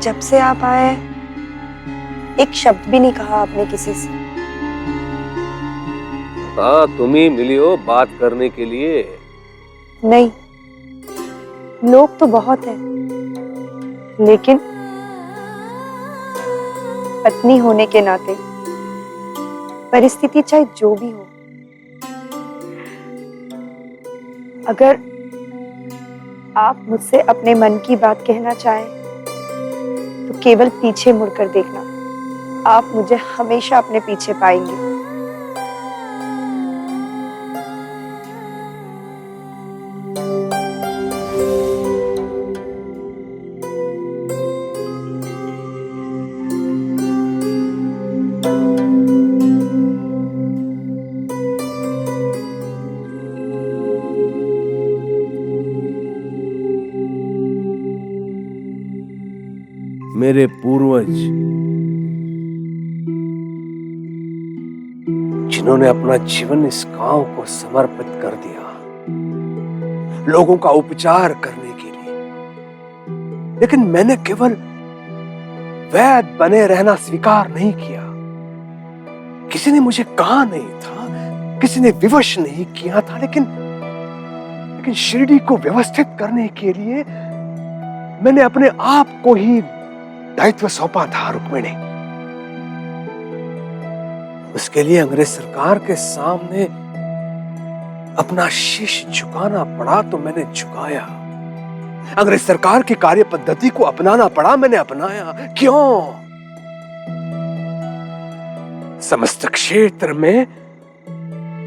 जब से आप आए एक शब्द भी नहीं कहा आपने किसी से। हाँ, तुम ही मिली हो बात करने के लिए। नहीं, लोग तो बहुत हैं, लेकिन पत्नी होने के नाते परिस्थिति चाहे जो भी हो, अगर आप मुझसे अपने मन की बात कहना चाहें तो केवल पीछे मुड़कर देखना, आप मुझे हमेशा अपने पीछे पाएंगे। मेरे पूर्वज जिन्होंने अपना जीवन इस गांव को समर्पित कर दिया, लोगों का उपचार करने के लिए, लेकिन मैंने केवल वैद बने रहना स्वीकार नहीं किया। किसी ने मुझे कहा नहीं था, किसी ने विवश नहीं किया था, लेकिन शिरडी को व्यवस्थित करने के लिए मैंने अपने आप को ही दायित्व सौंपा था रुक्मिणी। उसके लिए अंग्रेज सरकार के सामने अपना शीश झुकाना पड़ा तो मैंने झुकाया। अंग्रेज सरकार की कार्य पद्धति को अपनाना पड़ा, मैंने अपनाया। क्यों? समस्त क्षेत्र में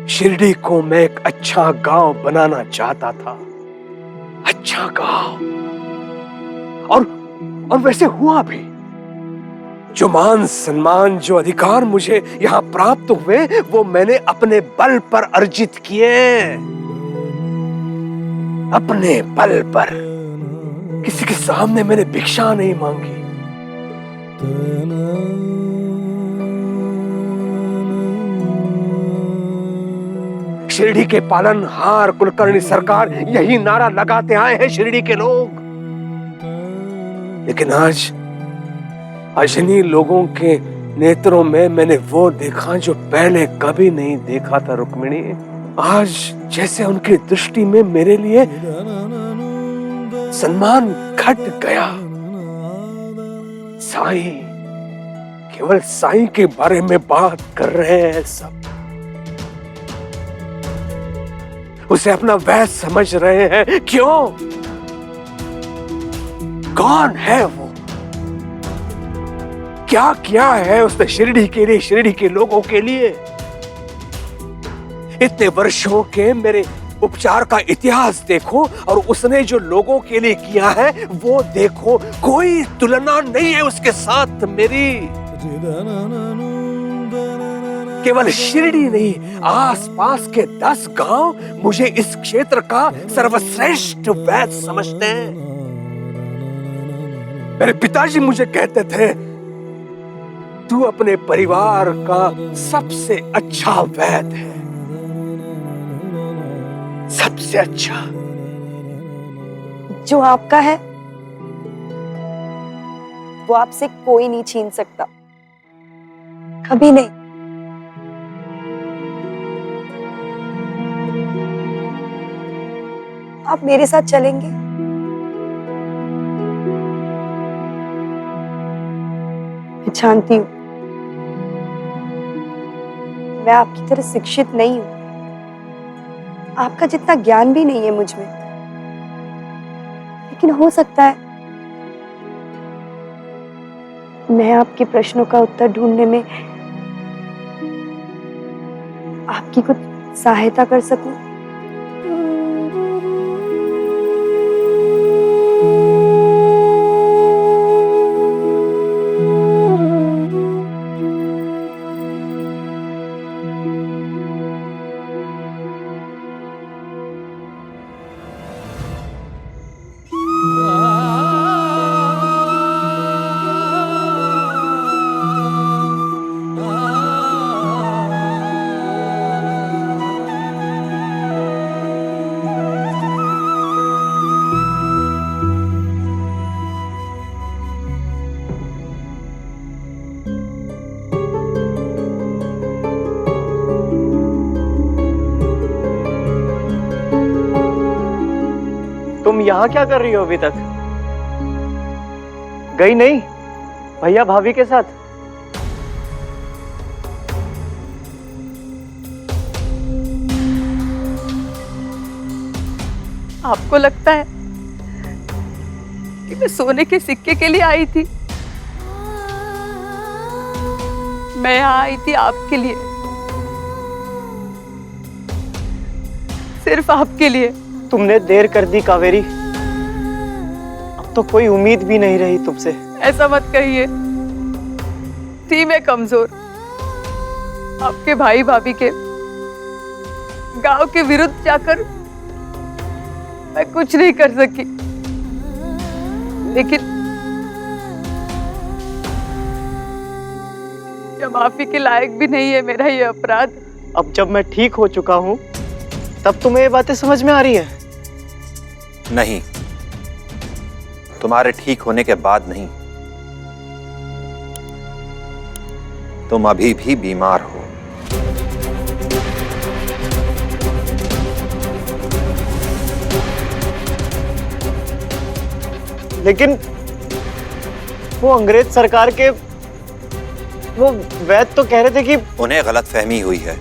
शिरडी को मैं एक अच्छा गांव बनाना चाहता था। अच्छा गांव। और वैसे हुआ भी। जो मान सम्मान, जो अधिकार मुझे यहां प्राप्त हुए, वो मैंने अपने बल पर अर्जित किए। अपने बल पर। किसी के सामने मैंने भिक्षा नहीं मांगी। शिरडी के पालनहार कुलकर्णी सरकार यही नारा लगाते आए हैं शिरडी के लोग। लेकिन आज इन्हीं लोगों के नेत्रों में मैंने वो देखा जो पहले कभी नहीं देखा था रुक्मिणी। आज जैसे उनकी दृष्टि में मेरे लिए सम्मान घट गया। साईं, केवल साईं के बारे में बात कर रहे हैं सब। उसे अपना वैद समझ रहे हैं। क्यों? कौन है वो? क्या किया है उसने शिरडी के लिए, शिरडी के लोगों के लिए? इतने वर्षों के मेरे उपचार का इतिहास देखो और उसने जो लोगों के लिए किया है वो देखो। कोई तुलना नहीं है उसके साथ मेरी। केवल शिरडी नहीं, आसपास के 10 गांव मुझे इस क्षेत्र का सर्वश्रेष्ठ वैद समझते हैं। मेरे पिताजी मुझे कहते थे, तू अपने परिवार का सबसे अच्छा वैद है। सबसे अच्छा। जो आपका है वो आपसे कोई नहीं छीन सकता। कभी नहीं। आप मेरे साथ चलेंगे? मैं जानती हूं मैं आपकी तरह शिक्षित नहीं हूं। आपका जितना ज्ञान भी नहीं है मुझ में। लेकिन हो सकता है मैं आपके प्रश्नों का उत्तर ढूंढने में आपकी कुछ सहायता कर सकूं। तुम यहाँ क्या कर रही हो अभी तक? गई नहीं भैया भाभी के साथ? आपको लगता है कि मैं सोने के सिक्के के लिए आई थी? मैं यहाँ आई थी आपके लिए, सिर्फ आपके लिए। तुमने देर कर दी कावेरी। अब तो कोई उम्मीद भी नहीं रही तुमसे। ऐसा मत कहिए। थी मैं कमजोर। आपके भाई भाभी के गांव के विरुद्ध जाकर मैं कुछ नहीं कर सकी। लेकिन जब माफी के लायक भी नहीं है मेरा ये अपराध। अब जब मैं ठीक हो चुका हूँ तब तुम्हें ये बातें समझ में आ रही है? नहीं, तुम्हारे ठीक होने के बाद नहीं, तुम अभी भी बीमार हो। लेकिन वो अंग्रेज सरकार के वो वैद्य तो कह रहे थे कि उन्हें गलतफहमी हुई है।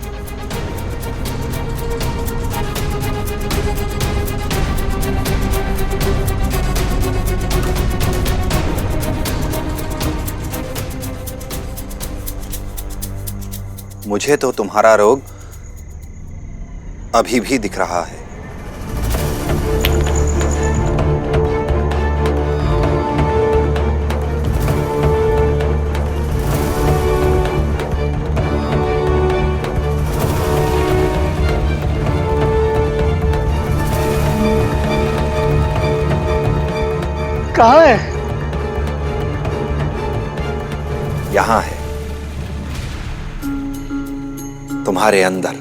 मुझे तो तुम्हारा रोग अभी भी दिख रहा है। कहाँ है? यहां है, तुम्हारे अंदर।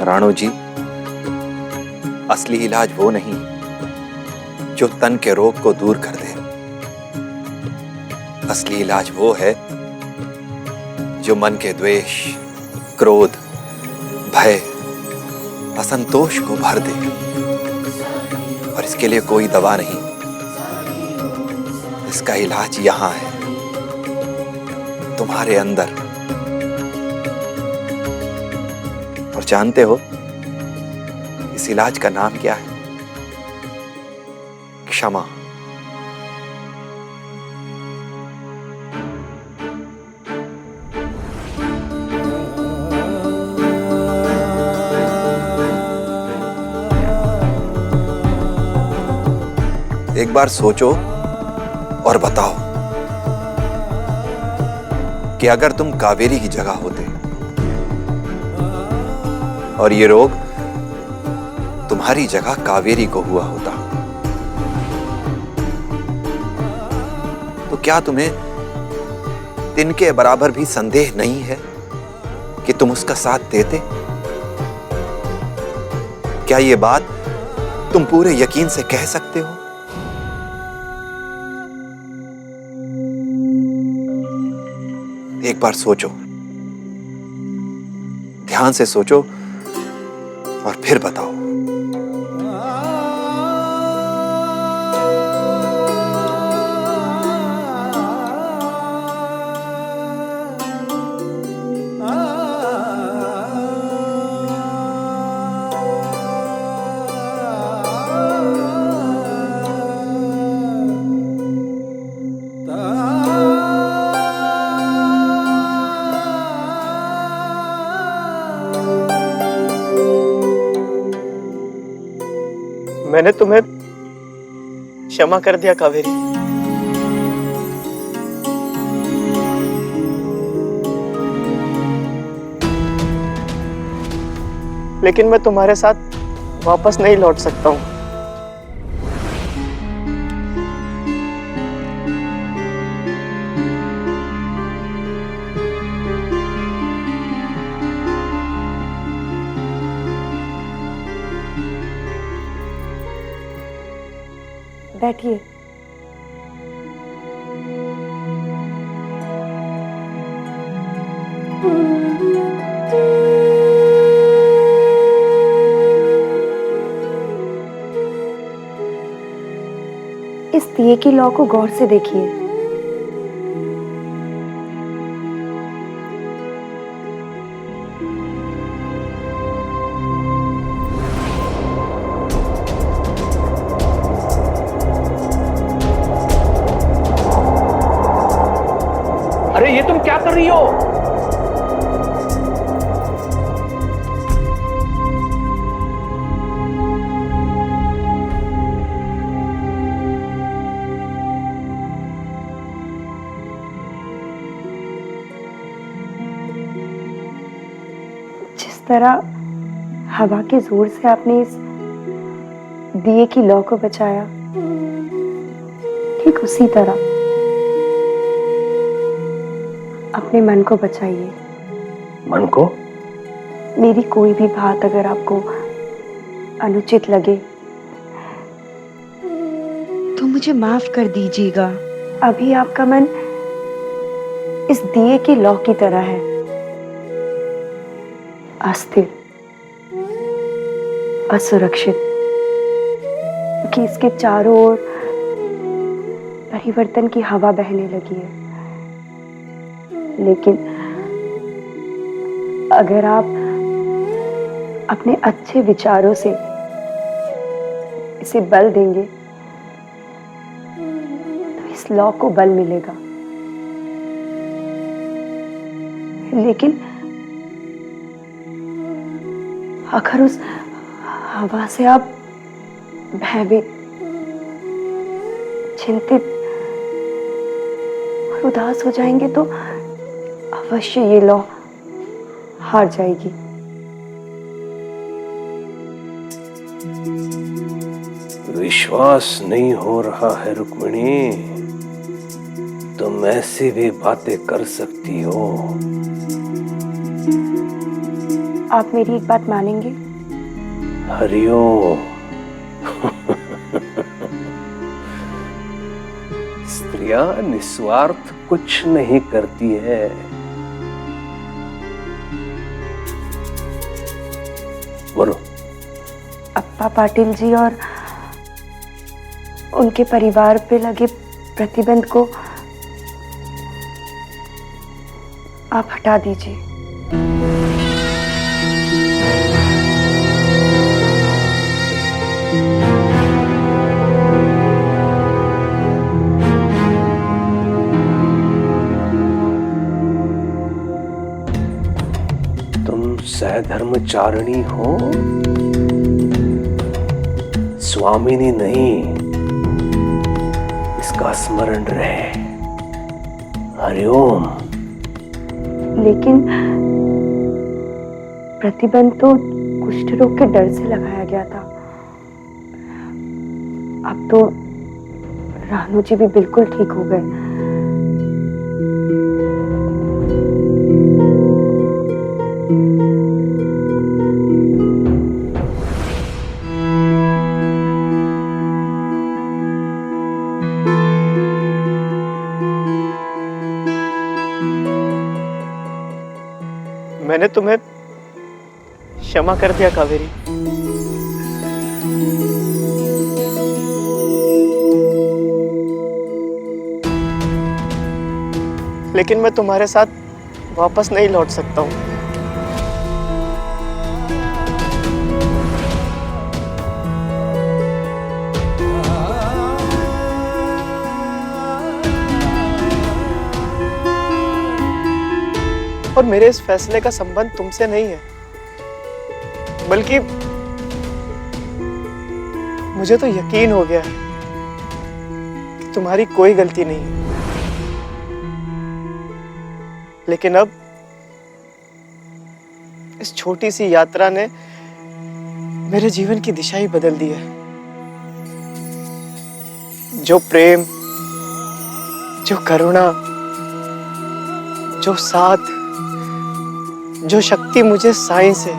राणो जी, असली इलाज वो नहीं जो तन के रोग को दूर कर दे। असली इलाज वो है जो मन के द्वेष, क्रोध, भय, असंतोष को भर दे। और इसके लिए कोई दवा नहीं, इसका इलाज यहां है, तुम्हारे अंदर। और जानते हो इस इलाज का नाम क्या है? क्षमा। एक बार सोचो और बताओ कि अगर तुम कावेरी की जगह होते और ये रोग तुम्हारी जगह कावेरी को हुआ होता, तो क्या तुम्हें तिनके बराबर भी संदेह नहीं है कि तुम उसका साथ देते? क्या ये बात तुम पूरे यकीन से कह सकते हो? एक बार सोचो, ध्यान से सोचो और फिर बताओ। मैंने तुम्हें क्षमा कर दिया कावेरी। लेकिन मैं तुम्हारे साथ वापस नहीं लौट सकता हूं। बैठिए। इस दिए की लौ को गौर से देखिए। अरे ये तुम क्या कर रही हो? जिस तरह हवा के जोर से आपने इस दिए की लौ को बचाया, ठीक उसी तरह अपने मन को बचाइए। मन को? मेरी कोई भी बात अगर आपको अनुचित लगे मुझे माफ कर दीजिएगा। अभी आपका मन इस दिए की लौ की तरह है, अस्थिर, असुरक्षित, कि इसके चारों ओर परिवर्तन की हवा बहने लगी है। लेकिन अगर आप अपने अच्छे विचारों से इसे बल देंगे तो इस लौ को बल मिलेगा। लेकिन अगर उस हवा से आप भयभीत, चिंतित और उदास हो जाएंगे तो अवश्य ये लौ हार जाएगी। विश्वास नहीं हो रहा है रुक्मिणी, तुम ऐसी भी बातें कर सकती हो। आप मेरी एक बात मानेंगे? हरिओम। स्त्रियां निस्वार्थ कुछ नहीं करती है। बोलो। अप्पा पाटिल जी और उनके परिवार पे लगे प्रतिबंध को आप हटा दीजिए। तुम सहधर्मचारिणी हो, स्वामिनी नहीं, इसका स्मरण रहे। हरिओम। लेकिन प्रतिबंध तो कुष्ठ रोग के डर से लगाया गया था। अब तो रानू जी भी बिल्कुल ठीक हो गए। मैंने तुम्हें क्षमा कर दिया कावेरी। लेकिन मैं तुम्हारे साथ वापस नहीं लौट सकता हूँ। और मेरे इस फैसले का संबंध तुमसे नहीं है, बल्कि मुझे तो यकीन हो गया है कि तुम्हारी कोई गलती नहीं है। लेकिन अब इस छोटी सी यात्रा ने मेरे जीवन की दिशा ही बदल दी है। जो प्रेम, जो करुणा, जो साथ, जो शक्ति मुझे साईं से,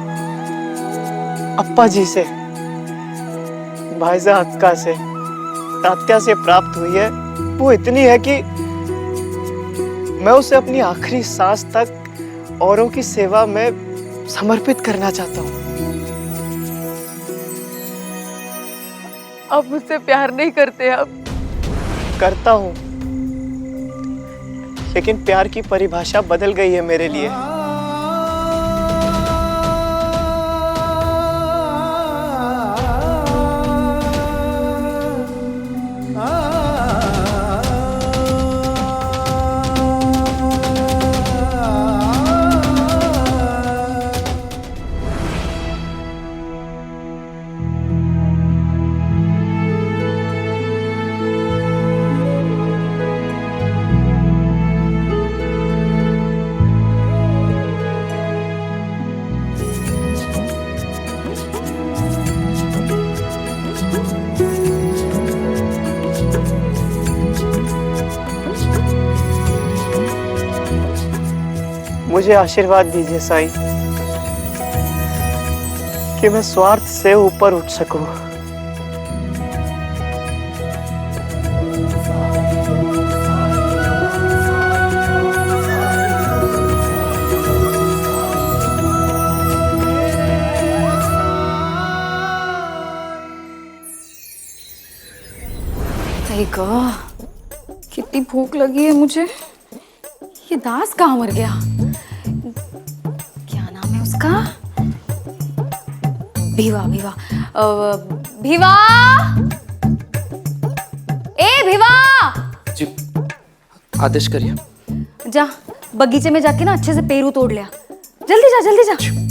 अप्पा जी से, भाईजा अक्का से, तात्या से प्राप्त हुई है, वो इतनी है कि मैं उसे अपनी आखिरी सांस तक औरों की सेवा में समर्पित करना चाहता हूँ। आप मुझसे प्यार नहीं करते? अब करता हूँ, लेकिन प्यार की परिभाषा बदल गई है मेरे लिए। मुझे आशीर्वाद दीजिए साईं कि मैं स्वार्थ से ऊपर उठ सकूं। हाय गॉड, कितनी भूख लगी है मुझे। ये दास कहाँ मर गया? क्या नाम है उसका? भीवा। भीवा भीवा, ए भीवा, जी आदेश करिए। जा बगीचे में जाके ना अच्छे से पेरू तोड़ लिया। जल्दी जा, जल्दी जा।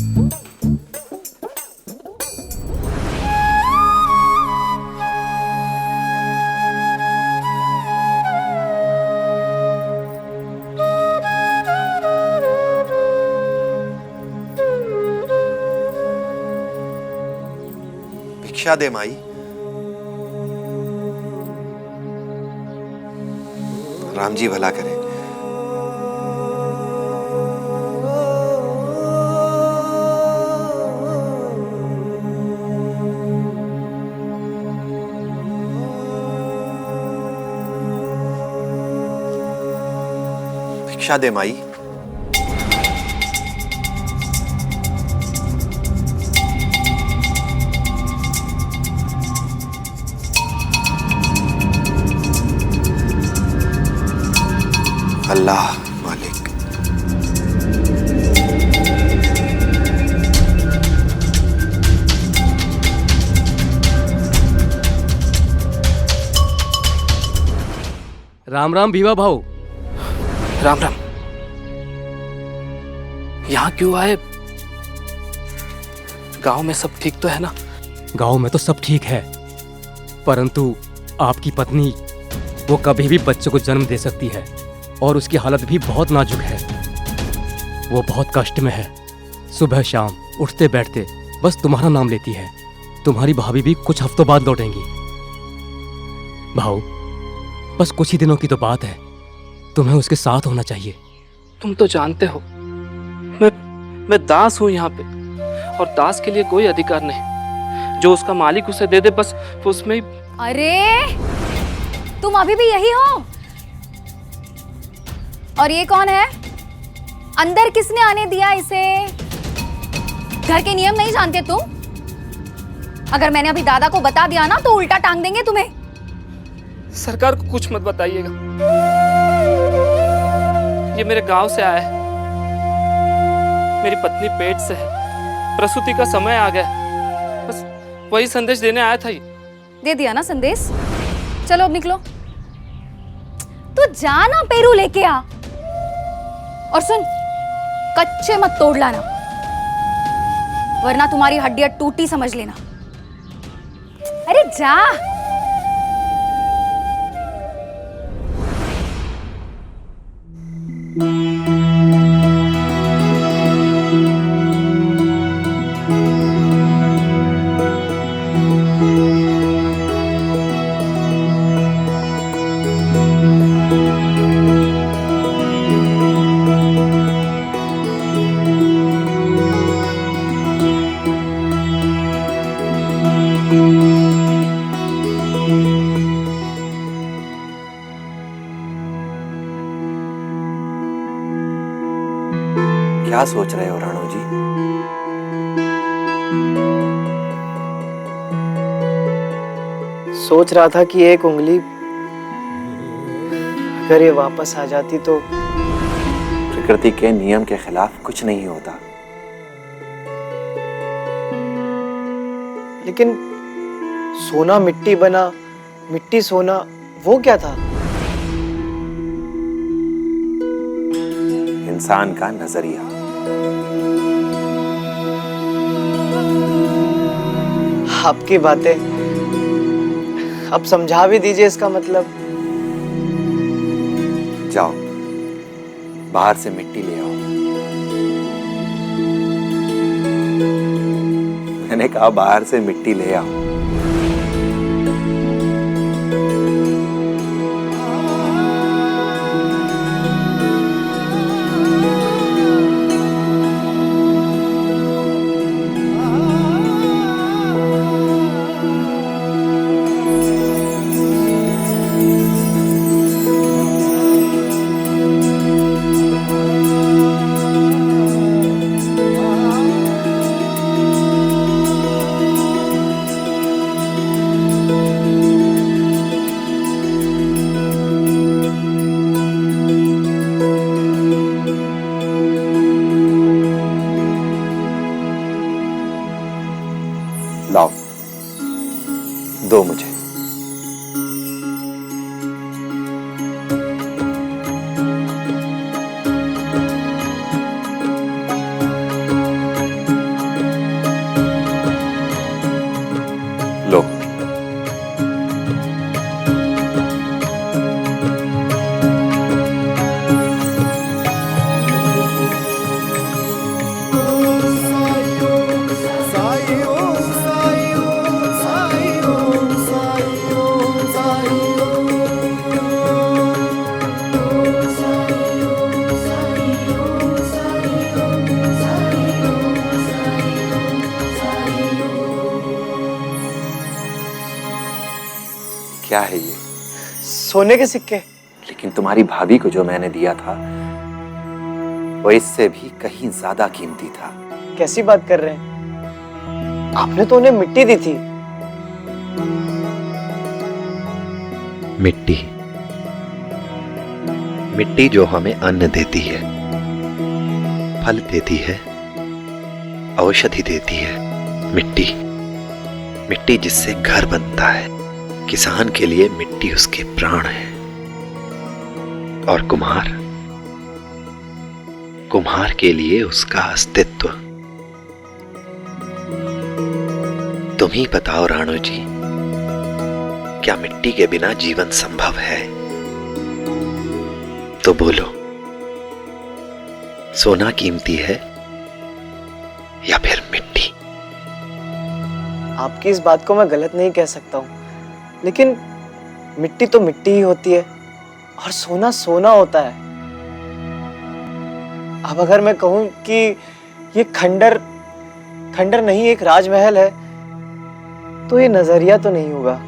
भिक्षा दे माई। राम जी भला करे। भिक्षा दे माई। अल्लाह मालिक। राम राम भीवा भाऊ। राम राम। यहाँ क्यों आए? गांव में सब ठीक तो है ना? गांव में तो सब ठीक है, परंतु आपकी पत्नी वो कभी भी बच्चे को जन्म दे सकती है और उसकी हालत भी बहुत नाजुक है। वो बहुत कष्ट में है। सुबह शाम उठते बैठते बस तुम्हारा नाम लेती है। तुम्हारी भाभी भी कुछ हफ्तों बाद लौटेंगी। भाऊ, बस कुछ ही दिनों की तो बात है, तुम्हें उसके साथ होना चाहिए। तुम तो जानते हो मैं दास हूँ यहाँ पे, और दास के लिए कोई अधिकार नहीं। जो उसका मालिक उसे दे दे बस उसमें ही। अरे तुम अभी भी यही हो? और ये कौन है? अंदर किसने आने दिया इसे? घर के नियम नहीं जानते तुम? अगर मैंने अभी दादा को बता दिया ना तो उल्टा टांग देंगे तुम्हें। सरकार को कुछ मत बताइएगा। ये मेरे गांव से आया है। मेरी पत्नी पेट से है, प्रसूति का समय आ गया, बस वही संदेश देने आया था। दे दिया ना संदेश? चलो अब निकलो। तू जा ना, पेरू लेके आ। और सुन, कच्चे मत तोड़ लाना, वरना तुम्हारी हड्डियां टूटी समझ लेना। अरे जा। क्या सोच रहे हो राणो जी? सोच रहा था कि एक उंगली अगर ये वापस आ जाती तो। प्रकृति के नियम के खिलाफ कुछ नहीं होता। लेकिन सोना मिट्टी बना, मिट्टी सोना, वो क्या था? इंसान का नजरिया। आपकी बातें अब समझा भी दीजिए इसका मतलब। जाओ बाहर से मिट्टी ले आओ। मैंने कहा बाहर से मिट्टी ले आओ। है ये। सोने के सिक्के? लेकिन तुम्हारी भाभी को जो मैंने दिया था वो इससे भी कहीं ज्यादा कीमती था। कैसी बात कर रहे हैं? आपने तो उन्हें मिट्टी दी थी। मिट्टी? मिट्टी जो हमें अन्न देती है, फल देती है, औषधि देती है। मिट्टी, मिट्टी जिससे घर बनता है। किसान के लिए मिट्टी उसके प्राण है। और कुम्हार, कुम्हार के लिए उसका अस्तित्व। तुम ही बताओ राणो जी, क्या मिट्टी के बिना जीवन संभव है? तो बोलो, सोना कीमती है या फिर मिट्टी? आपकी इस बात को मैं गलत नहीं कह सकता हूँ, लेकिन मिट्टी तो मिट्टी ही होती है और सोना सोना होता है। अब अगर मैं कहूँ कि ये खंडर नहीं एक राजमहल है, तो ये नजरिया तो नहीं होगा।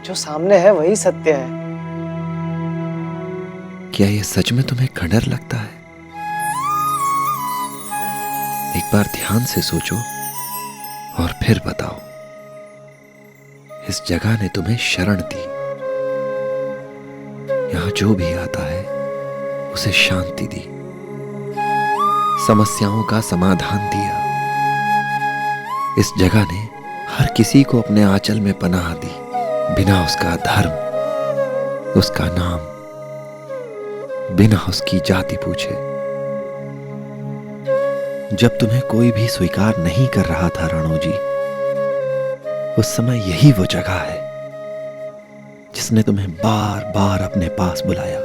जो सामने है वही सत्य है। क्या ये सच में तुम्हें खंडर लगता है? एक बार ध्यान से सोचो और फिर बताओ। इस जगह ने तुम्हें शरण दी। यहां जो भी आता है उसे शांति दी, समस्याओं का समाधान दिया। इस जगह ने हर किसी को अपने आंचल में पनाह दी, बिना उसका धर्म, उसका नाम, बिना उसकी जाति पूछे। जब तुम्हें कोई भी स्वीकार नहीं कर रहा था राणो जी, उस समय यही वो जगह है जिसने तुम्हें बार बार अपने पास बुलाया।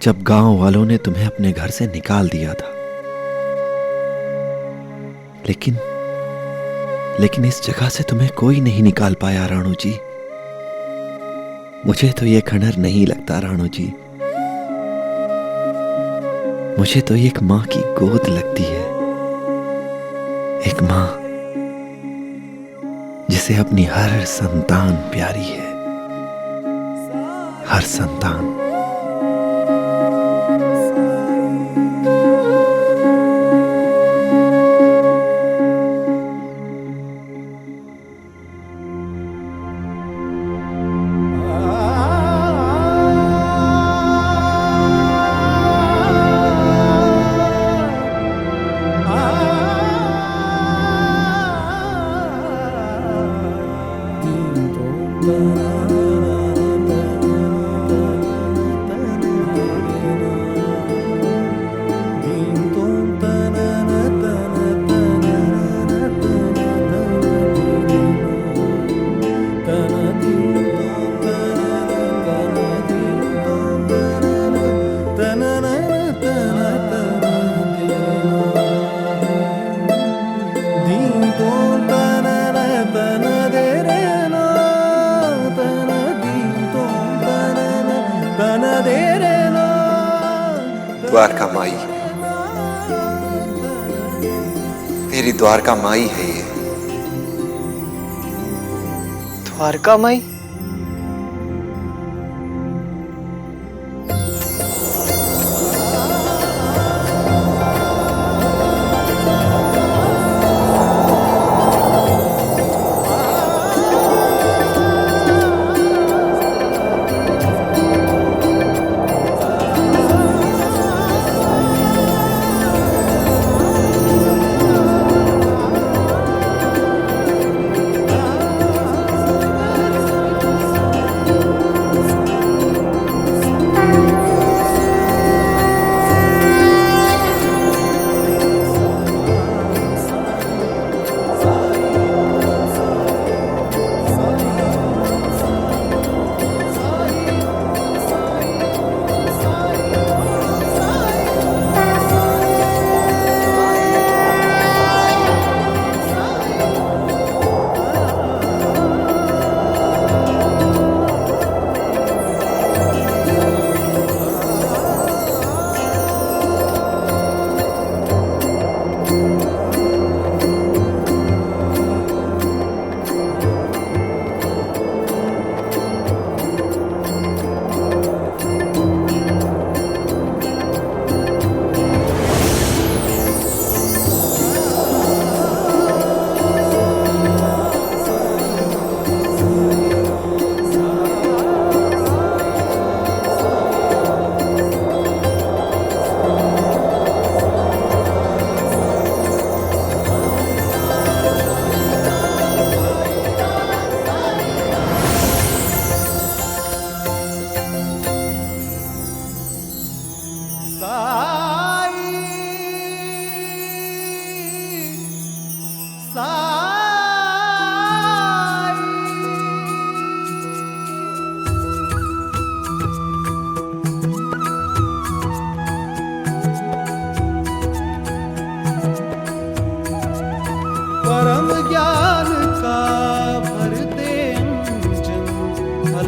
जब गांव वालों ने तुम्हें अपने घर से निकाल दिया था, लेकिन इस जगह से तुम्हें कोई नहीं निकाल पाया राणो जी। मुझे तो ये खंडर नहीं लगता राणो जी। मुझे तो एक माँ की गोद लगती है, एक माँ जिसे अपनी हर संतान प्यारी है, हर संतान। द्वारका माई, तेरी द्वारका माई है ये। द्वारका माई?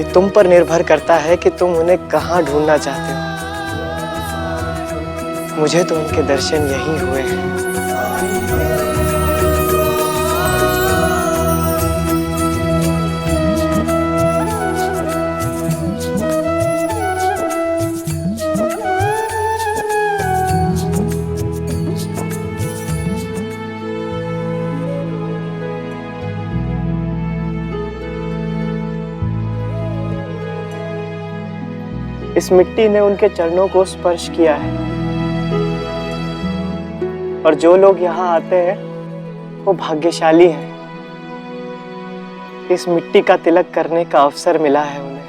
ये तुम पर निर्भर करता है कि तुम उन्हें कहाँ ढूंढना चाहते हो। मुझे तो उनके दर्शन यहीं हुए हैं। इस मिट्टी ने उनके चरणों को स्पर्श किया है और जो लोग यहाँ आते हैं वो भाग्यशाली हैं। इस मिट्टी का तिलक करने का अवसर मिला है उन्हें।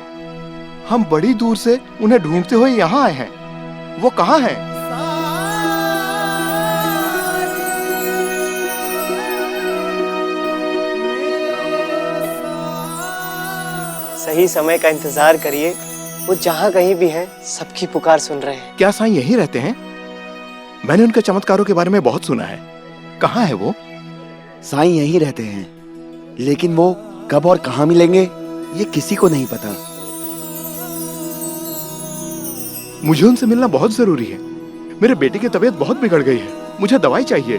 हम बड़ी दूर से उन्हें ढूंढते हुए यहाँ आए हैं। वो कहाँ हैं? सही समय का इंतजार करिए, वो जहाँ कहीं भी हैं सबकी पुकार सुन रहे हैं। क्या साईं यहीं रहते हैं? मैंने उनके चमत्कारों के बारे में बहुत सुना है। कहाँ है वो? साईं यहीं रहते हैं, लेकिन वो कब और कहाँ मिलेंगे ये किसी को नहीं पता। मुझे उनसे मिलना बहुत जरूरी है। मेरे बेटे की तबीयत बहुत बिगड़ गई है, मुझे दवाई चाहिए।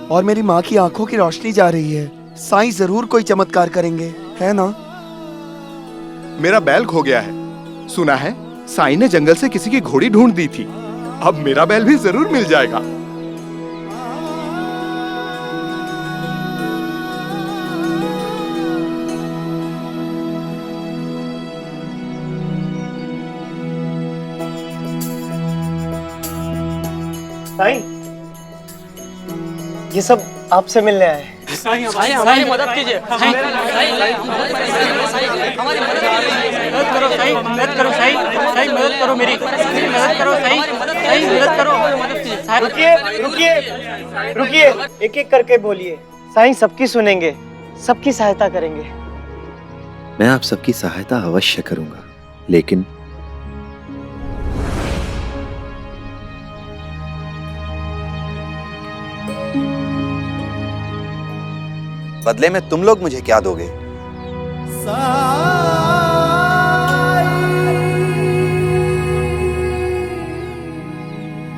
और मेरी माँ की आंखों की रोशनी जा रही है। साईं जरूर कोई चमत्कार करेंगे, है ना? मेरा बैल खो गया है। सुना है साईं ने जंगल से किसी की घोड़ी ढूंढ दी थी। अब मेरा बैल भी जरूर मिल जाएगा। साईं, ये सब आपसे मिलने आए हैं। हमारी मदद कीजिए। मदद करो साईं, मदद करो साईं, साईं मदद करो मेरी, मदद करो साईं, साईं मदद करो, मदद कीजिए। रुकिए रुकिए रुकिए, एक एक करके बोलिए। साईं सबकी सुनेंगे, सबकी सहायता करेंगे। मैं आप सबकी सहायता अवश्य करूंगा, लेकिन बदले में तुम लोग मुझे क्या दोगे?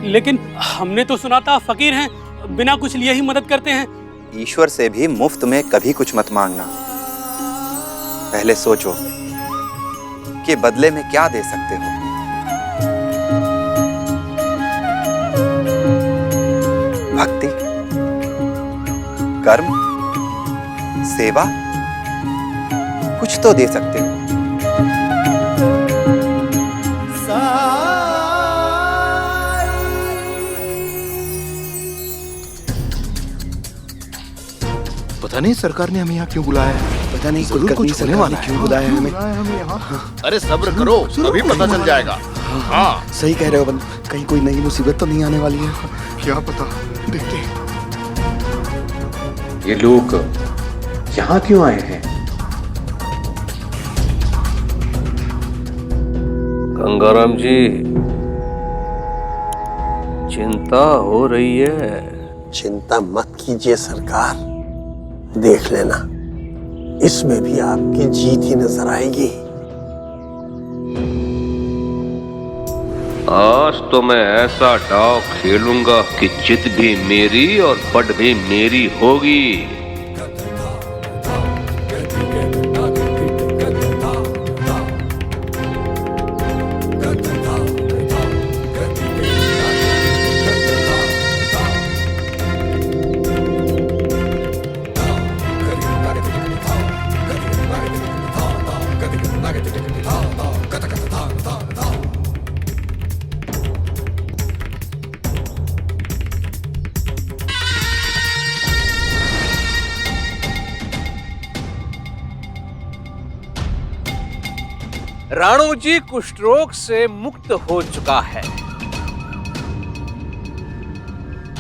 लेकिन हमने तो सुना था फकीर हैं, बिना कुछ लिए ही मदद करते हैं। ईश्वर से भी मुफ्त में कभी कुछ मत मांगना। पहले सोचो कि बदले में क्या दे सकते हो। भक्ति, कर्म, सेवा, कुछ तो दे सकते हो। पता नहीं सरकार ने हमें यहाँ क्यों बुलाया है। पता नहीं जरूर कुछ होने वाला है। क्यों बुलाया है हमें। अरे सब्र करो, अभी पता चल जाएगा। हाँ सही कह रहे हो बंद, कहीं कोई नई मुसीबत तो नहीं आने वाली है। क्या पता, देखते हैं। ये लोग यहाँ क्यों आए हैं? गंगाराम जी, चिंता हो रही है। चिंता मत कीजिए सरकार, देख लेना इसमें भी आपकी जीत ही नजर आएगी। आज तो मैं ऐसा डाव खेलूंगा कि जित भी मेरी और बढ़ भी मेरी होगी। राणो जी कुष्ठ रोग से मुक्त हो चुका है।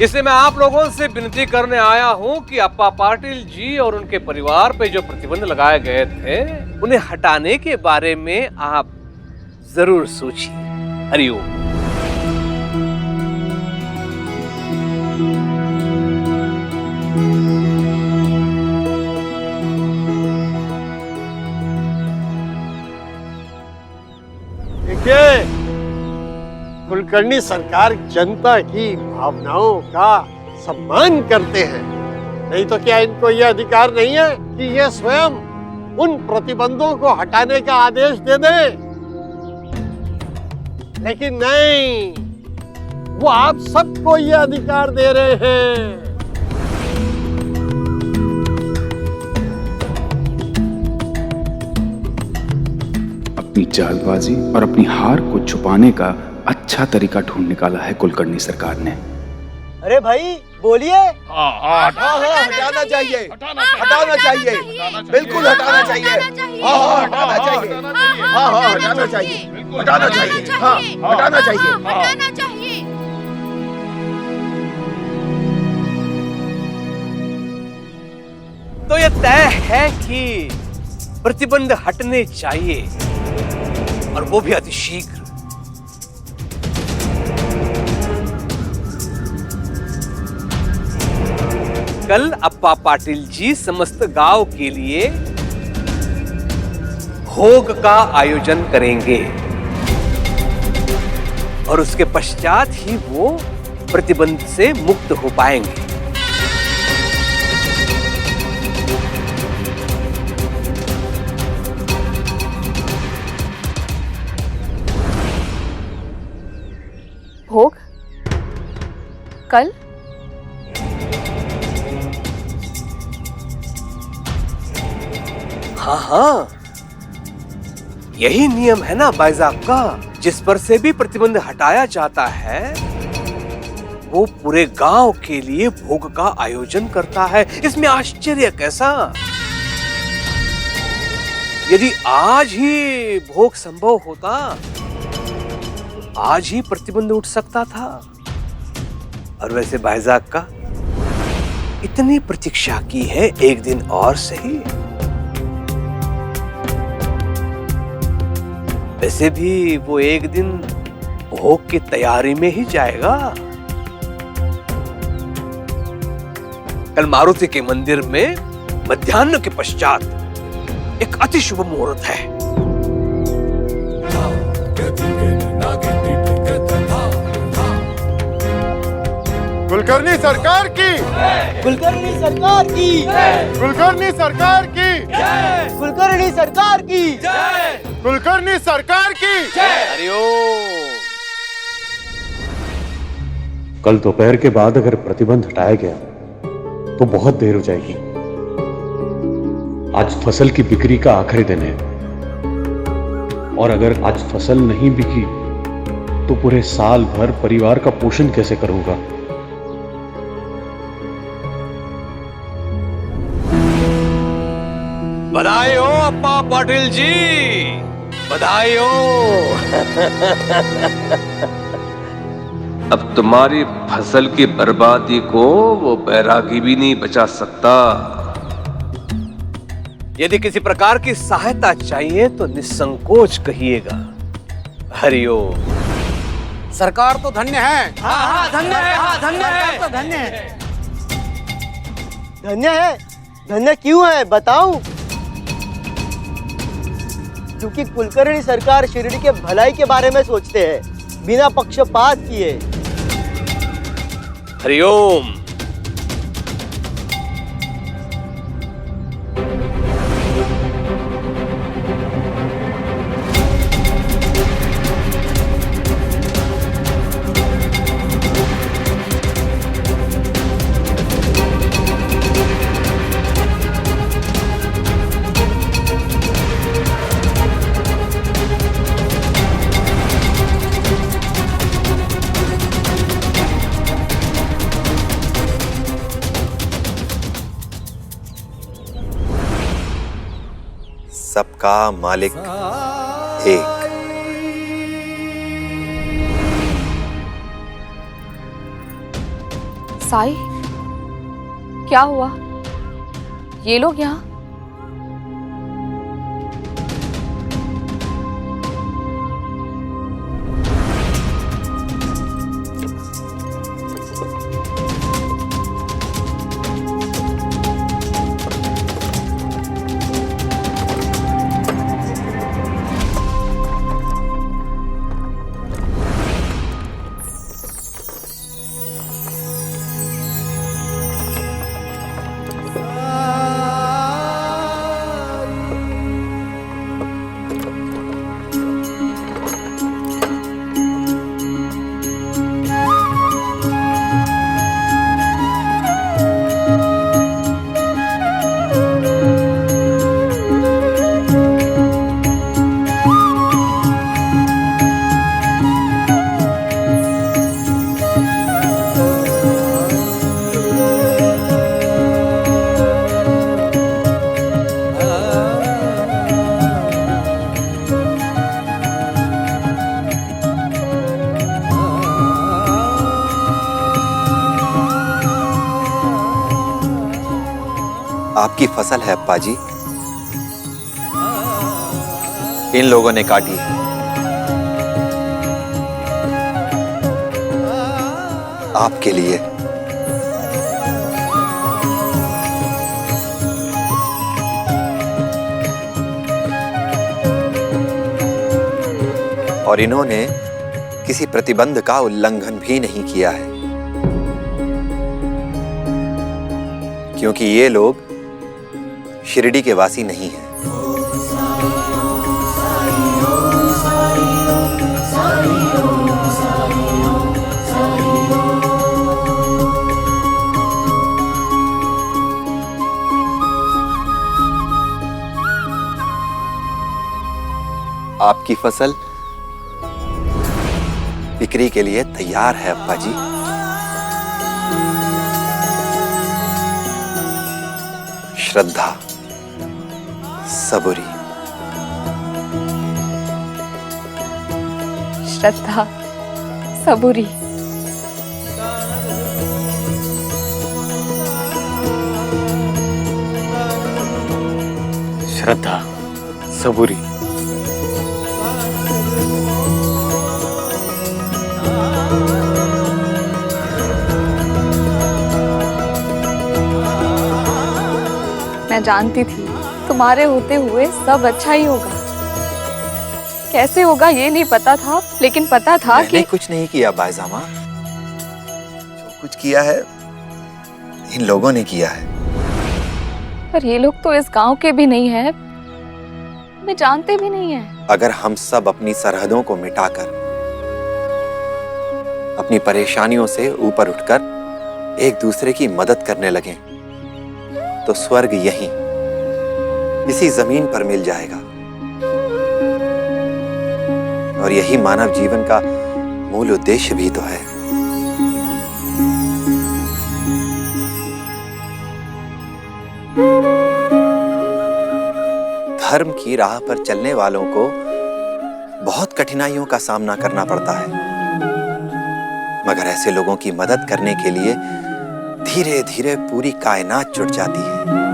इसलिए मैं आप लोगों से विनती करने आया हूं कि अप्पा पाटिल जी और उनके परिवार पे जो प्रतिबंध लगाए गए थे उन्हें हटाने के बारे में आप जरूर सोचिए। हरिओम। रुकिए। कुलकर्णी सरकार जनता की भावनाओं का सम्मान करते हैं, नहीं तो क्या इनको ये अधिकार नहीं है कि ये स्वयं उन प्रतिबंधों को हटाने का आदेश दे दें? लेकिन नहीं, वो आप सबको ये अधिकार दे रहे हैं। अपनी चालबाजी और अपनी हार को छुपाने का अच्छा तरीका ढूंढ निकाला है कुलकर्णी सरकार ने। अरे भाई बोलिए। हाँ, हटाना चाहिए, हटाना चाहिए, बिल्कुल हटाना चाहिए। हाँ, हटाना चाहिए। हाँ, हटाना चाहिए, हटाना चाहिए। हाँ, हटाना चाहिए, हटाना चाहिए। तो ये तय है कि प्रतिबंध हटने चाहिए, और वो भी अतिशीघ्र। कल अप्पा पाटिल जी समस्त गांव के लिए भोग का आयोजन करेंगे, और उसके पश्चात ही वो प्रतिबंध से मुक्त हो पाएंगे। भोग कल? हाँ हाँ, यही नियम है ना बाइजाब का, जिस पर से भी प्रतिबंध हटाया जाता है वो पूरे गांव के लिए भोग का आयोजन करता है। इसमें आश्चर्य कैसा? यदि आज ही भोग संभव होता, आज ही प्रतिबंध उठ सकता था। और वैसे भाईजाग का इतनी प्रतीक्षा की है, एक दिन और सही। वैसे भी वो एक दिन भोग की तैयारी में ही जाएगा। कल मारुति के मंदिर में मध्याह्न के पश्चात एक अति शुभ मुहूर्त है। कुलकर्णी सरकार की, कुलकर्णी सरकार की, कुलकर्णी सरकार की, कुलकर्णी सरकार की, कुलकर्णी सरकार की। हरिओम। कल दोपहर के बाद अगर प्रतिबंध हटाया गया तो बहुत देर हो जाएगी। आज फसल की बिक्री का आखिरी दिन है, और अगर आज फसल नहीं बिकी तो पूरे साल भर परिवार का पोषण कैसे करूंगा? बधाई हो अप्पा पाटिल जी, बधाई हो। अब तुम्हारी फसल की बर्बादी को वो बैरागी भी नहीं बचा सकता। यदि किसी प्रकार की सहायता चाहिए तो निसंकोच कहिएगा। हरिओम। सरकार तो धन्य है। हाँ हाँ धन्य है, हाँ धन्य है, तो धन्य है। धन्य है? धन्य क्यों है बताऊं? क्योंकि कुलकर्णी सरकार शिरडी के भलाई के बारे में सोचते हैं, बिना पक्षपात किए। हरिओम। सबका मालिक एक। साई, क्या हुआ? ये लोग यहाँ? आपकी फसल है अप्पा जी, इन लोगों ने काटी है। आपके लिए। और इन्होंने किसी प्रतिबंध का उल्लंघन भी नहीं किया है, क्योंकि ये लोग शिरडी के वासी नहीं हैं। आपकी फसल बिक्री के लिए तैयार है अप्पा जी। श्रद्धा, सबूरी। श्रद्धा, सबूरी। श्रद्धा, सबूरी। मैं जानती थी तुम्हारे होते हुए सब अच्छा ही होगा। कैसे होगा ये नहीं पता था, लेकिन पता था मैंने कि कुछ नहीं किया बायजामा, जो कुछ किया है इन लोगों ने किया है। पर ये लोग तो इस गांव के भी नहीं है, मैं जानते भी नहीं है। अगर हम सब अपनी सरहदों को मिटाकर, अपनी परेशानियों से ऊपर उठकर एक दूसरे की मदद करने लगे, तो स्वर्ग यहीं इसी जमीन पर मिल जाएगा। और यही मानव जीवन का मूल उद्देश्य भी तो है। धर्म की राह पर चलने वालों को बहुत कठिनाइयों का सामना करना पड़ता है, मगर ऐसे लोगों की मदद करने के लिए धीरे धीरे पूरी कायनात जुट जाती है।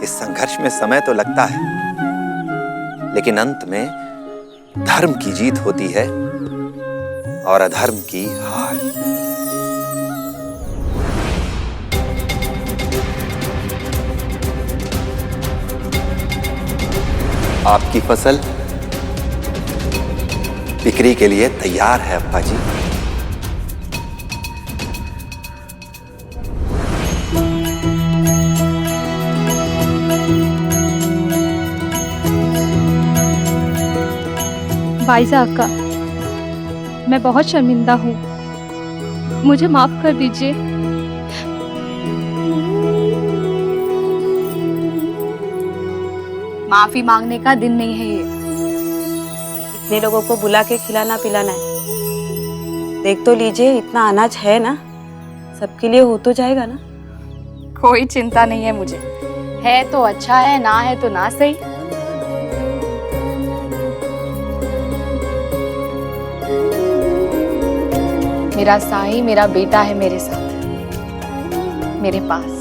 इस संघर्ष में समय तो लगता है, लेकिन अंत में धर्म की जीत होती है और अधर्म की हार। आपकी फसल बिक्री के लिए तैयार है अप्पा जी। बाइज़ा अक्का, मैं बहुत शर्मिंदा हूँ, मुझे माफ कर दीजिए। माफी मांगने का दिन नहीं है ये। इतने लोगों को बुला के खिलाना पिलाना है। देख तो लीजिए, इतना अनाज है ना, सबके लिए हो तो जाएगा ना। कोई चिंता नहीं है मुझे, है तो अच्छा है, ना है तो ना सही। मेरा साई, मेरा बेटा है मेरे साथ, मेरे पास।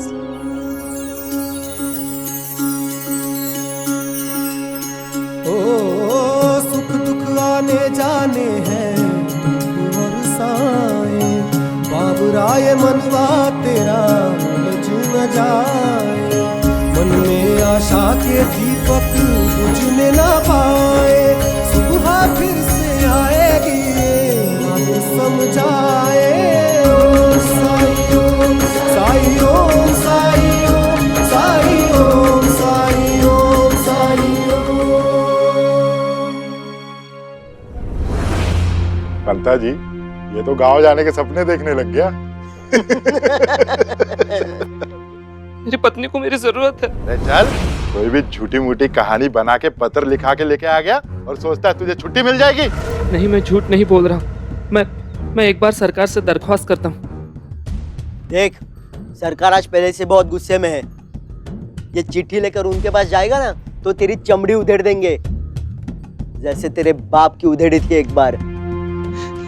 ओ सुख दुख आने जाने हैं और साए, बाबुराए मनवा तेरा उलझ न जाए। मन में आशा के दीपक बुझने ना पाए, सुबह फिर से आएगी समझाए। ओम साई ओम साई ओम साई ओम साई ओम साई ओम साई ओम। पंता जी, ये तो गांव जाने के सपने देखने लग गया। मेरी पत्नी को मेरी जरूरत है। अरे चल, कोई भी झूठी मूठी कहानी बना के पत्र लिखा के लेके आ गया और सोचता है तुझे छुट्टी मिल जाएगी। नहीं, मैं झूठ नहीं बोल रहा हूँ। मैं एक बार सरकार से दरख्वास्त करता हूँ। देख, सरकार आज पहले से बहुत गुस्से में है। ये चिट्ठी लेकर उनके पास जाएगा ना तो तेरी चमड़ी उधेड़ देंगे, जैसे तेरे बाप की उधेड़ी थी एक बार।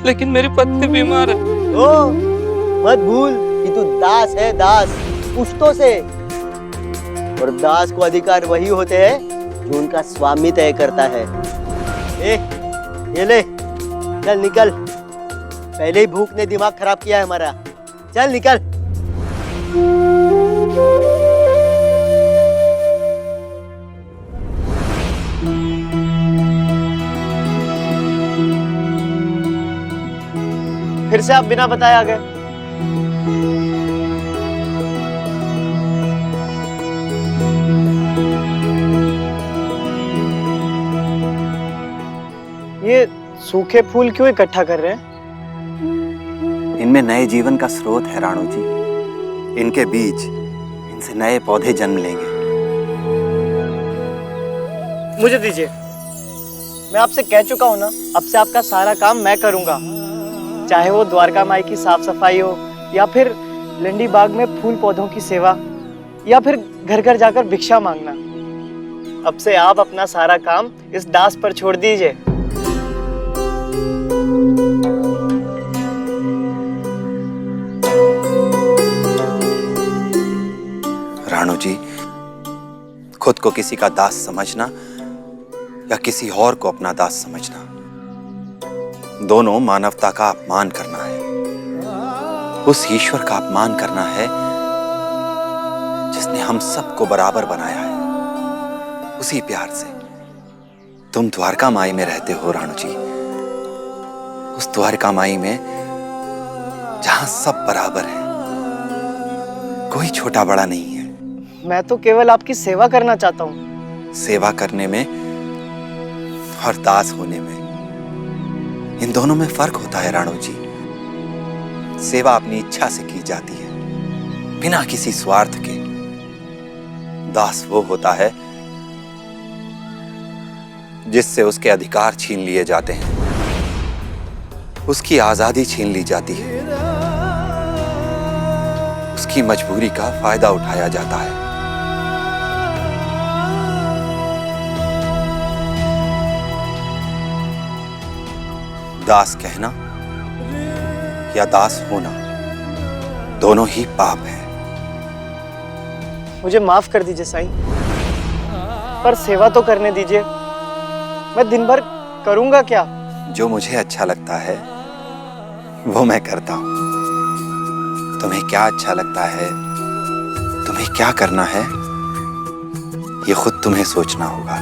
लेकिन मेरी पत्नी बीमार है। ओ, मत भूल कि तू दास है, दास पुश्तों से। और दास को अधिकार वही होते हैं जो उनका स्वामी तय करता है। ये ले, चल निकल। पहले ही भूख ने दिमाग खराब किया है हमारा। चल निकल। फिर से आप बिना बताए आ गए। ये सूखे फूल क्यों इकट्ठा कर रहे हैं? इनमें नए जीवन का स्रोत है राणो जी। इनके बीज, इनसे नए पौधे जन्म लेंगे। मुझे दीजिए, मैं आपसे कह चुका हूं ना, अब से आपका सारा काम मैं करूंगा। चाहे वो द्वारका माई की साफ सफाई हो, या फिर लंडी बाग में फूल पौधों की सेवा, या फिर घर घर जाकर भिक्षा मांगना। अब से आप अपना सारा काम इस दास पर छोड़ दीजिए। राणो जी, खुद को किसी का दास समझना या किसी और को अपना दास समझना, दोनों मानवता का अपमान करना है। उस ईश्वर का अपमान करना है जिसने हम सबको बराबर बनाया है। उसी प्यार से तुम द्वारका माई में रहते हो राणो जी। उस द्वारका माई में जहां सब बराबर है, कोई छोटा बड़ा नहीं है। मैं तो केवल आपकी सेवा करना चाहता हूँ। सेवा करने में और दास होने में, इन दोनों में फर्क होता है राणो जी। सेवा अपनी इच्छा से की जाती है, बिना किसी स्वार्थ के। दास वो होता है जिससे उसके अधिकार छीन लिए जाते हैं, उसकी आजादी छीन ली जाती है, उसकी मजबूरी का फायदा उठाया जाता है। दास कहना या दास होना, दोनों ही पाप है। मुझे माफ कर दीजिए साईं, पर सेवा तो करने दीजिए। मैं दिन भर करूंगा क्या? जो मुझे अच्छा लगता है वो मैं करता हूं। तुम्हें क्या अच्छा लगता है, तुम्हें क्या करना है, ये खुद तुम्हें सोचना होगा।